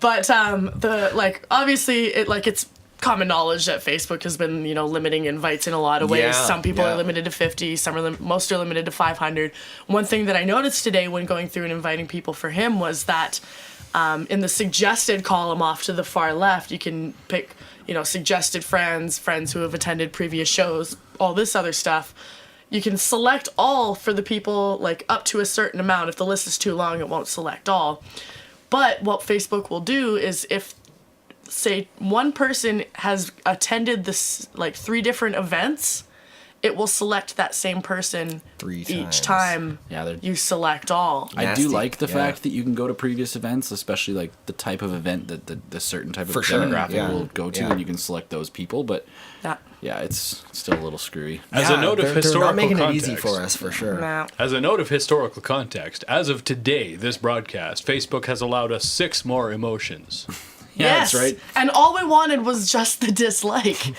S2: But obviously it's common knowledge that Facebook has been, limiting invites in a lot of ways.
S4: Yeah,
S2: Some people
S4: yeah.
S2: are limited to 50, most are limited to 500. One thing that I noticed today when going through and inviting people for him was that in the suggested column off to the far left, you can pick, suggested friends who have attended previous shows, all this other stuff. You can select all for the people, like, up to a certain amount. If the list is too long, it won't select all. But what Facebook will do is if, say, one person has attended this, like, 3 different events, it will select that same person
S4: 3
S2: each
S4: times.
S2: time
S1: Yeah,
S2: you select all.
S1: I do
S4: Nasty.
S1: like the
S4: Yeah.
S1: fact that you can go to previous events, especially like the type of event that the certain type of
S4: For sure,
S1: demographic
S4: yeah.
S1: will go to,
S4: Yeah.
S1: and you can select those people. But
S2: Yeah.
S1: yeah, it's still a little screwy.
S3: As a note of
S4: they're
S3: historical
S4: not making
S3: context,
S4: it easy for us, for sure.
S2: Nah.
S3: As a note of historical context, as of today, this broadcast, Facebook has allowed us 6 more emotions.
S1: Yeah,
S2: Yes.
S1: that's right.
S2: And all we wanted was just the dislike.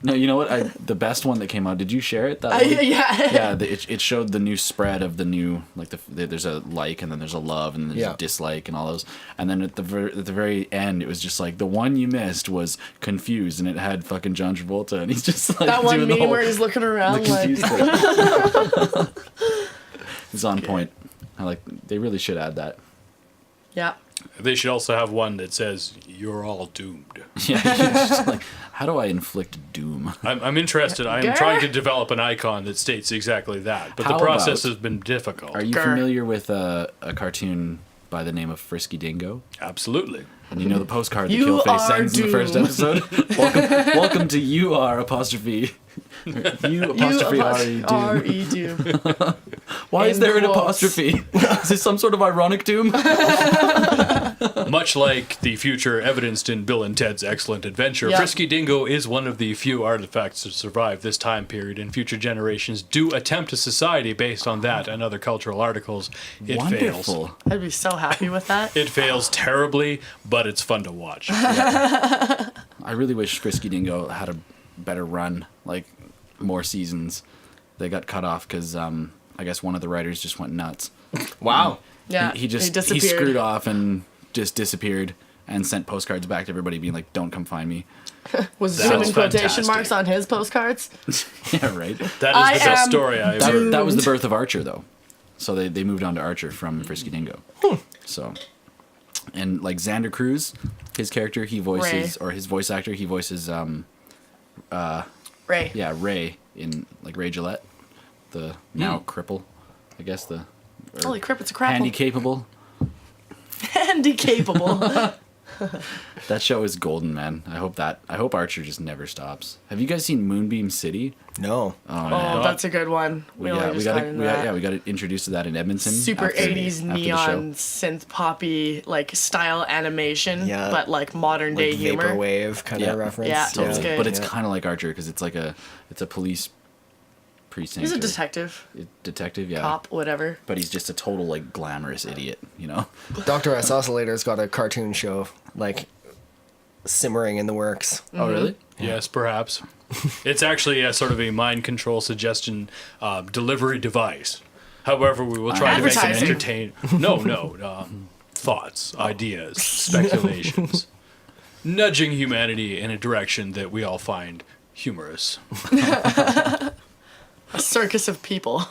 S1: No, you know what? The best one that came out. Did you share it? That one?
S2: Yeah.
S1: Yeah, it showed the new spread of the new, like there's a like, and then there's a love, and then there's a dislike, and all those. And then at the very end, it was just like the one you missed was confused, and it had fucking John Travolta, and he's just like
S2: That one
S1: doing the
S2: meme
S1: whole,
S2: where he's looking
S1: the
S2: around like,
S1: confused thing. It's on point. They really should add that.
S2: yeah.
S3: They should also have one that says, "You're all doomed."
S1: Yeah, it's just like, how do I inflict doom?
S3: I'm interested. I'm trying to develop an icon that states exactly that, but
S1: How
S3: the process
S1: about-
S3: has been difficult.
S1: Are you
S2: Grr.
S1: familiar with a cartoon by the name of Frisky Dingo?
S3: Absolutely.
S1: And you know the postcard that
S2: You
S1: Killface
S2: are
S1: sends in the first
S2: doomed.
S1: episode? welcome to you are apostrophe. You apostrophe R-E doom.
S2: R-E doom.
S1: Why is
S2: in
S1: there an
S2: quotes.
S1: apostrophe? Is this some sort of ironic doom?
S3: Much like the future evidenced in Bill and Ted's Excellent Adventure,
S2: Yeah.
S3: Frisky Dingo is one of the few artifacts to survive this time period, and future generations do attempt a society based on that and other cultural articles. It fails.
S1: Wonderful.
S2: I'd be so happy with that.
S3: It fails terribly, but it's fun to watch.
S1: I really wish Frisky Dingo had a better run, like more seasons. They got cut off because I guess one of the writers just went nuts.
S4: Wow.
S2: Yeah.
S1: He
S2: disappeared.
S1: screwed off and just disappeared and sent postcards back to everybody being like, "Don't come find me."
S2: Was
S3: That
S2: zoom
S3: was
S2: in quotation
S3: fantastic.
S2: marks on his postcards?
S1: Yeah, right.
S3: That
S2: I
S3: is the best
S2: am
S3: story I ever heard.
S1: That was the birth of Archer, though. So they moved on to Archer from Frisky Dingo. So, and like Xander Cruz, his character, he voices, or his voice actor, he voices,
S2: Ray.
S1: yeah, Ray in like Ray Gillette, the now cripple, I guess
S2: Holy crap, it's a crap.
S1: handy capable.
S2: Handy capable.
S1: That show is golden, man. I hope Archer just never stops. Have you guys seen Moonbeam City?
S4: No.
S1: Oh, man.
S2: Oh, that's a good one. We got
S1: introduced to that in Edmonton.
S2: Super
S1: after
S2: 80s
S1: the
S2: neon
S1: show.
S2: synth poppy like style animation,
S4: Yeah.
S2: but like modern day
S4: Like
S2: humor.
S4: vaporwave kind of reference.
S2: Yeah, totally. It's good.
S1: But it's kind of like Archer because it's like it's a police precinct.
S2: He's a
S1: or-
S2: detective,
S1: detective, yeah.
S2: cop, whatever.
S1: But he's just a total like glamorous idiot, you know.
S4: Dr. Isocellator's got a cartoon show like simmering in the works.
S1: Oh, really?
S3: Yes, perhaps. It's actually a sort of a mind control suggestion delivery device. However, we will try to make it
S2: Advertising.
S3: entertain. No, thoughts, ideas, speculations, nudging humanity in a direction that we all find humorous.
S2: A circus of people.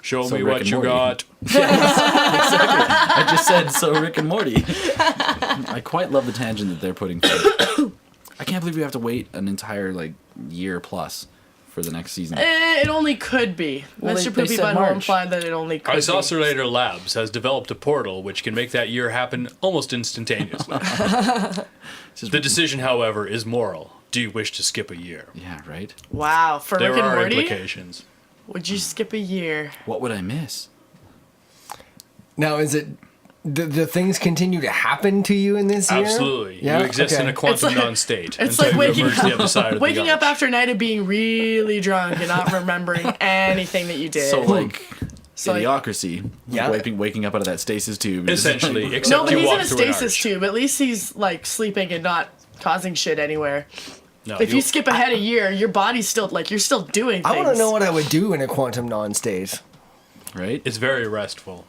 S3: Show
S1: So
S3: me
S1: Rick
S3: what
S1: and
S3: you
S1: Morty.
S3: got.
S1: I just said so Rick and Morty. I quite love the tangent that they're putting forward. I can't believe we have to wait an entire like year plus for the next season.
S2: It only could be.
S1: Well,
S2: Mr.
S1: they
S2: Poopy
S1: said
S2: Butthole
S1: March.
S2: implied that it only could be.
S3: Isocellator Labs has developed a portal which can make that year happen almost instantaneously.
S1: Just-
S3: The decision, however, is moral. Do you wish to skip a year?
S1: Yeah, right.
S2: Wow, for
S3: There
S2: Rick and
S3: are
S2: Morty,
S3: implications.
S2: would you skip a year?
S1: What would I miss?
S4: Now, is it the things continue to happen to you in this year?
S3: Absolutely.
S4: Yeah?
S3: You exist in
S4: Okay.
S3: a quantum
S2: It's like-
S3: non-state
S2: it's
S3: until
S2: like
S3: you
S2: waking
S3: emerge the other side of
S2: Waking
S3: the
S2: up after a night of being really drunk and not remembering anything that you did.
S1: So like
S2: like-
S1: idiocracy.
S4: Yeah.
S1: waking up out of that stasis tube.
S3: Essentially, except
S2: no, but
S3: you
S2: he's
S3: walk
S2: in a
S3: through an
S2: stasis
S3: arch.
S2: tube. At least he's like sleeping and not causing shit anywhere.
S3: No,
S2: If you skip ahead a year, your body's still like you're still doing things.
S4: I want to know what I would do in a quantum non-state.
S1: right?
S3: It's very restful.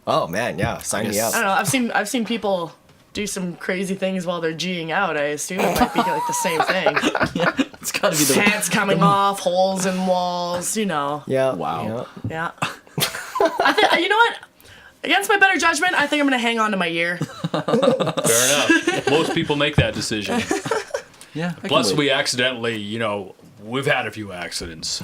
S4: Oh man, yeah, sign me
S1: guess-
S2: I
S4: up.
S2: don't know. I've seen people do some crazy things while they're G'ing out. I assume it might be like the same thing.
S1: It's got to be the
S2: Pants coming off, holes in walls. You know.
S4: Yeah.
S1: Wow.
S2: Yeah. I think you know what. Against my better judgment, I think I'm gonna hang on to my year.
S3: Fair enough. Most people make that decision.
S1: yeah. I can
S3: Plus,
S1: wait.
S3: we accidentally, we've had a few accidents.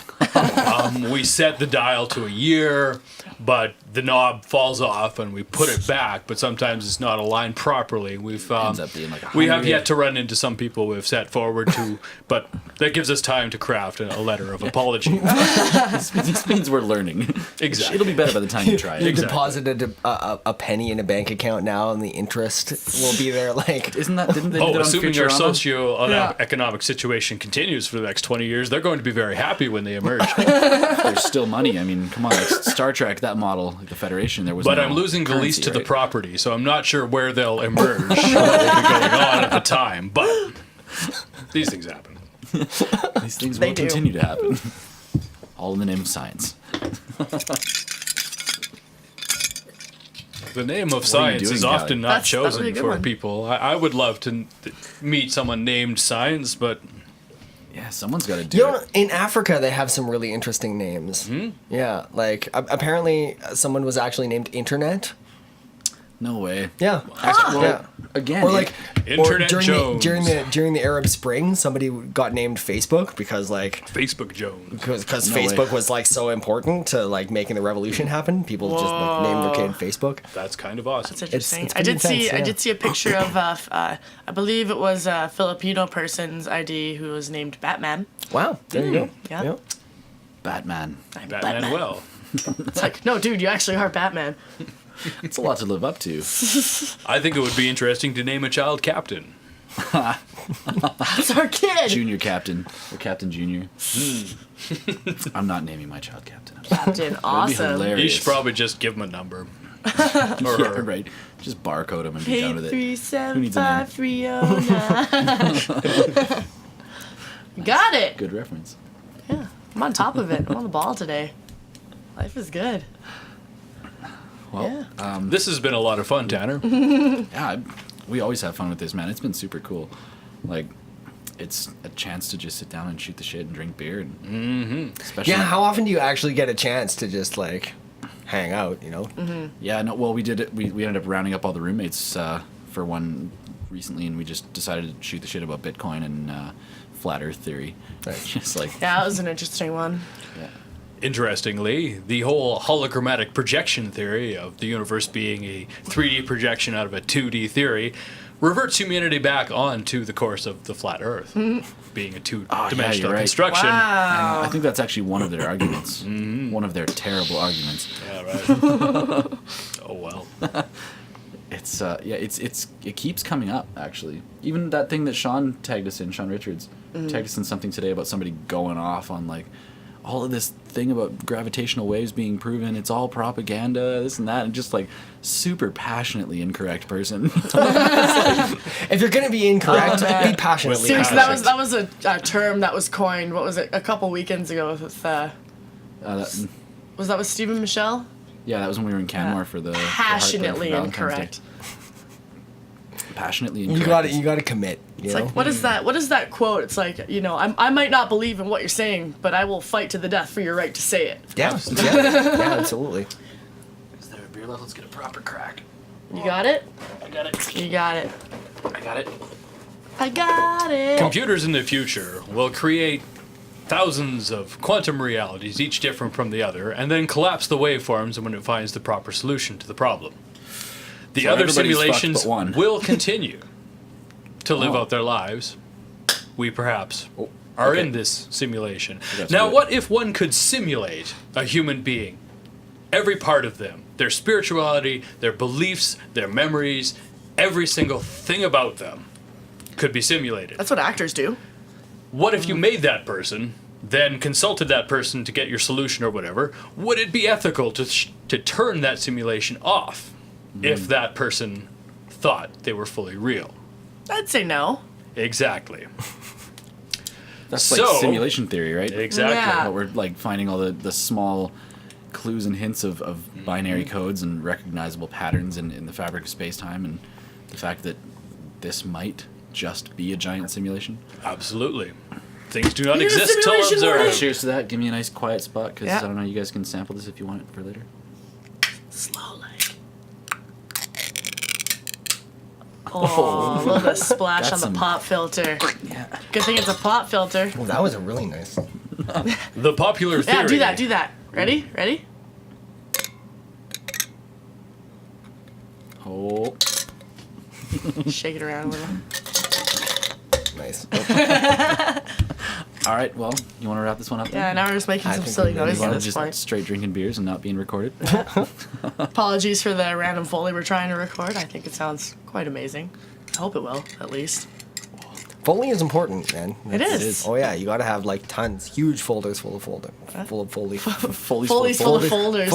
S3: We set the dial to a year, but the knob falls off and we put it back, but sometimes it's not aligned properly. We've
S1: Ends up being like
S3: we have
S1: 100.
S3: yet to run into some people we've set forward to, but that gives us time to craft a letter of apology.
S1: This means we're learning.
S3: Exactly.
S1: It'll be better by the time you try
S4: You
S1: it.
S3: Exactly.
S4: deposited a penny in a bank account now, and the interest will be there. Like,
S1: Didn't they do that on
S3: Assuming our
S1: Futurama?
S3: socio-economic situation continues for the next 20 years, they're going to be very happy when they emerge.
S1: There's still money. I mean, come on, like Star Trek, that model, like the Federation, there was.
S3: But
S1: no
S3: I'm losing the lease
S1: currency,
S3: to the
S1: right?
S3: property, so I'm not sure where they'll emerge or what will be going on at the time. But these things happen.
S1: These things
S2: They
S1: will
S2: do.
S1: continue to happen. All in the name of science.
S3: The name of
S1: are you
S3: science
S1: doing,
S3: is
S1: Callie?
S3: often not
S2: That's
S3: chosen
S2: really a good
S3: for
S2: one.
S3: people. I would love to meet someone named Science, but
S1: Yeah, someone's got to do
S4: you know,
S1: it.
S4: in Africa they have some really interesting names. Yeah, like apparently someone was actually named Internet.
S1: No way.
S4: Yeah.
S1: Well,
S4: Yeah.
S1: again,
S4: Or like
S3: Internet
S4: during
S3: Jones.
S4: during the Arab Spring, somebody got named Facebook because
S3: Facebook Jones.
S4: because
S1: No way.
S4: Facebook was like so important to like making the revolution happen. People just like named their kid Facebook.
S3: That's kind of awesome.
S2: That's interesting.
S4: it's
S2: I
S4: pretty
S2: did see.
S4: intense,
S2: I
S4: yeah.
S2: did see a picture of. I believe it was a Filipino person's ID who was named Batman.
S4: Wow, there you go.
S2: Yeah.
S1: Batman.
S2: I'm
S3: Batman well.
S2: It's like, no, dude, you actually are Batman.
S1: It's a lot to live up to.
S3: I think it would be interesting to name a child Captain.
S2: That's our kid.
S1: Junior Captain or Captain Junior. I'm not naming my child Captain.
S2: Captain, awesome.
S1: hilarious.
S3: You should probably just give him a number. Or
S1: Yeah,
S3: her.
S1: right. Just barcode them and be done with it. Who needs a name?
S2: 8375309. Got it.
S1: Good reference.
S2: Yeah, I'm on top of it. I'm on the ball today. Life is good.
S1: Well,
S3: This has been a lot of fun, Tanner.
S1: yeah, we always have fun with this, man. It's been super cool. Like, it's a chance to just sit down and shoot the shit and drink beer, and especially
S4: Yeah, how often do you actually get a chance to just like hang out? You know.
S1: Yeah, no. Well, we did it. We ended up rounding up all the roommates for one recently, and we just decided to shoot the shit about Bitcoin and flat Earth theory.
S4: Right.
S1: Just like
S2: Yeah, that was an interesting one.
S1: yeah.
S3: Interestingly, the whole hologrammatic projection theory of the universe being a 3D projection out of a 2D theory reverts humanity back onto the course of the flat Earth, being a two-dimensional
S1: right.
S3: construction.
S2: Wow.
S1: I think that's actually one of their arguments. One of their terrible arguments.
S3: Yeah, right. Oh well.
S1: It's it keeps coming up actually. Even that thing that Sean Richards tagged us in something today about somebody going off on like all of this thing about gravitational waves being proven. It's all propaganda, this and that, and just like super passionately incorrect person.
S4: If you're gonna be incorrect, be passionately.
S2: Seriously,
S4: correct.
S2: that was a term that was coined. What was it? A couple weekends ago with was that with Stephen Michelle?
S1: Yeah, that was when we were in Canmore for the
S2: Passionately
S1: the Heartbreak for Valentine's
S2: incorrect.
S1: Day. Passionately incorrect.
S4: You gotta commit.
S2: It's like, what is that? What is that quote? It's like, I might not believe in what you're saying, but I will fight to the death for your right to say it.
S4: Yeah, yeah, absolutely.
S1: Is there a beer left? Let's get a proper crack.
S2: You got it?
S1: I got it.
S2: You got it.
S1: I got it.
S2: I got it.
S3: Computers in the future will create thousands of quantum realities, each different from the other, and then collapse the waveforms when it finds the proper solution to the problem. The
S1: So
S3: other
S1: everybody's fucked
S3: simulations
S1: but one.
S3: will continue to live
S1: Oh.
S3: out their lives. We perhaps
S1: Oh,
S3: are
S1: okay.
S3: in this simulation.
S1: That's
S3: Now,
S1: good.
S3: what if one could simulate a human being? Every part of them, their spirituality, their beliefs, their memories, every single thing about them could be simulated.
S2: That's what actors do.
S3: What if you made that person, then consulted that person to get your solution or whatever? Would it be ethical to turn that simulation off if that person thought they were fully real?
S2: I'd say no.
S3: Exactly.
S1: That's like
S3: So-
S1: simulation theory, right?
S3: Exactly.
S2: Yeah.
S1: But we're like finding all the small clues and hints of binary codes and recognizable patterns in the fabric of space-time, and the fact that this might just be a giant simulation.
S3: Absolutely. Things do not
S2: You're a
S3: exist till
S2: simulation
S3: observed.
S2: warning.
S1: Cheers to that. Give me a nice quiet spot, because
S2: Yeah.
S1: I don't know, you guys can sample this if you want it for later.
S2: Slowly. Oh, a little bit of splash
S1: Got
S2: on
S1: some-
S2: the pop filter.
S1: Yeah.
S2: Good thing it's a pop filter.
S4: Well, that was a really nice.
S3: The popular theory.
S2: Yeah, do that. Ready? Ready?
S1: Oh.
S2: Shake it around a little.
S4: Nice.
S1: All right, well, you want to wrap this one up
S2: Yeah,
S1: then?
S2: now we're just making
S4: I
S2: some
S4: think
S2: silly
S4: we really
S2: noises
S1: You
S2: at
S1: want
S2: this
S1: to just
S2: point.
S1: straight drinking beers and not being recorded?
S2: Apologies for the random Foley we're trying to record. I think it sounds quite amazing. I hope it will, at least.
S4: Foley is important, man.
S2: It is.
S4: Oh yeah, you gotta have like tons, huge folders full of Foley.
S1: Foley's
S2: Foley's full of folders.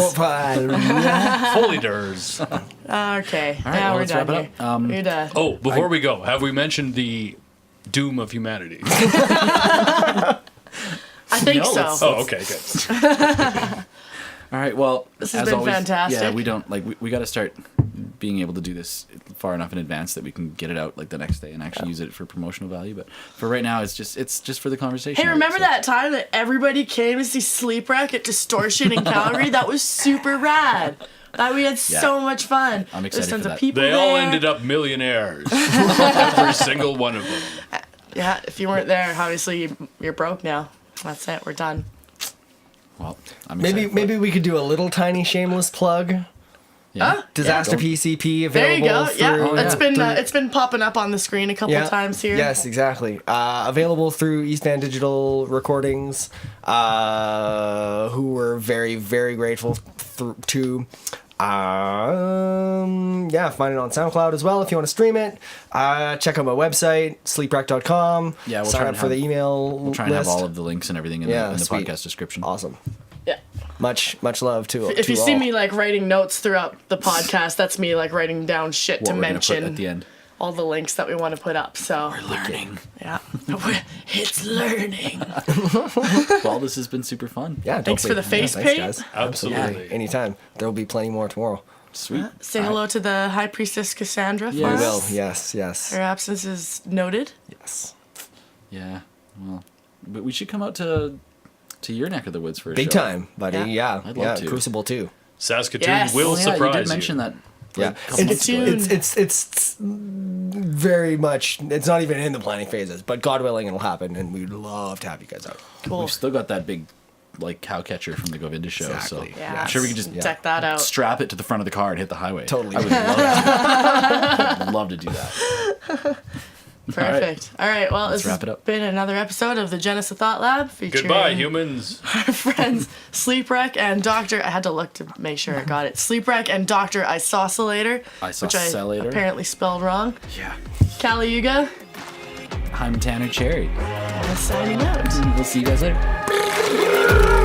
S3: Foliders.
S2: Okay,
S1: All right,
S2: now
S1: well,
S2: we're
S1: let's
S2: done
S1: wrap it
S2: here.
S1: up.
S2: We're done.
S3: Oh, before we go, have we mentioned the doom of humanity?
S2: I think
S1: No,
S2: so.
S1: let's-
S3: Oh, okay, good.
S1: All right, well,
S2: This has
S1: as
S2: been
S1: always,
S2: fantastic.
S1: Yeah, we don't like we got to start being able to do this far enough in advance that we can get it out like the next day and actually use it for promotional value. But for right now, it's just for the conversation.
S2: Hey,
S1: right?
S2: remember
S1: So-
S2: that time that everybody came to see Sleepwreck at Distortion in Calgary? That was super rad. We had so much fun.
S1: I'm
S2: There's
S1: excited
S2: tons
S1: for
S2: of
S1: that.
S2: people
S3: They
S2: there.
S3: all ended up millionaires. Every single one of them.
S2: Yeah, if you weren't there, obviously you're broke now. That's it. We're done.
S1: Well, I'm
S4: Maybe
S1: excited for it.
S4: maybe we could do a little tiny shameless plug.
S1: Yeah.
S4: Disasterpiece EP available.
S2: There you go. Yeah,
S4: through-
S2: it's been popping up on the screen a couple times here.
S4: Yes, exactly. Available through East Van Digital Recordings, who we're very, very grateful to. Find it on SoundCloud as well if you want to stream it. Check out my website, sleepwreck.com.
S1: Yeah, we'll
S4: sign
S1: try
S4: up
S1: and
S4: for the
S1: have-
S4: email
S1: We'll try and have
S4: list.
S1: all of the links and everything in
S4: Yeah,
S1: the
S4: sweet.
S1: podcast description.
S4: Awesome.
S2: Yeah.
S4: Much love to
S2: If
S4: to
S2: you see
S4: all.
S2: me like writing notes throughout the podcast, that's me like writing down shit
S1: What
S2: to
S1: we're gonna put
S2: mention
S1: at the end.
S2: all the links that we want to put up. So
S1: Learning.
S2: yeah, it's learning.
S1: Well, this has been super fun.
S4: Yeah,
S2: Thanks for the face
S4: thanks,
S2: paint.
S4: guys.
S3: Absolutely.
S4: Anytime. There will be plenty more tomorrow.
S1: Sweet.
S2: Say hello to the High Priestess Cassandra.
S1: Yeah.
S2: For
S4: We
S2: us.
S4: will. Yes.
S2: Her absence is noted.
S4: Yes.
S1: Yeah. Well, but we should come out to your neck of the woods for a
S4: Big
S1: show.
S4: time, buddy.
S2: Yeah.
S4: Yeah.
S1: I'd love to.
S4: Crucible too.
S3: Saskatoon
S2: Yes.
S3: will
S1: Oh, yeah,
S3: surprise
S1: you did mention that.
S4: Yeah,
S1: Like, a couple months ago.
S2: Saskatoon.
S4: it's very much. It's not even in the planning phases, but God willing, it'll happen, and we'd love to have you guys out.
S2: Cool.
S1: We've still got that big like cow catcher from the Govinda show.
S4: Exactly.
S1: So
S2: Yeah.
S1: I'm sure we could just
S2: Check that out.
S1: strap it to the front of the car and hit the highway.
S4: Totally.
S1: I would love to. I'd love to do that.
S2: Perfect. All right. Well, this has
S1: wrap it up.
S2: been another episode of the Genesa ThoughtLab featuring
S3: Goodbye, humans.
S2: our friends Sleepwreck and Dr. I had to look to make sure I got it. Sleepwreck and Dr. Isocellator, which I
S1: Isocellator.
S2: apparently spelled wrong.
S1: Yeah.
S2: Caliuga.
S1: I'm Tanner Cherry.
S2: And signing out.
S1: We'll see you guys later.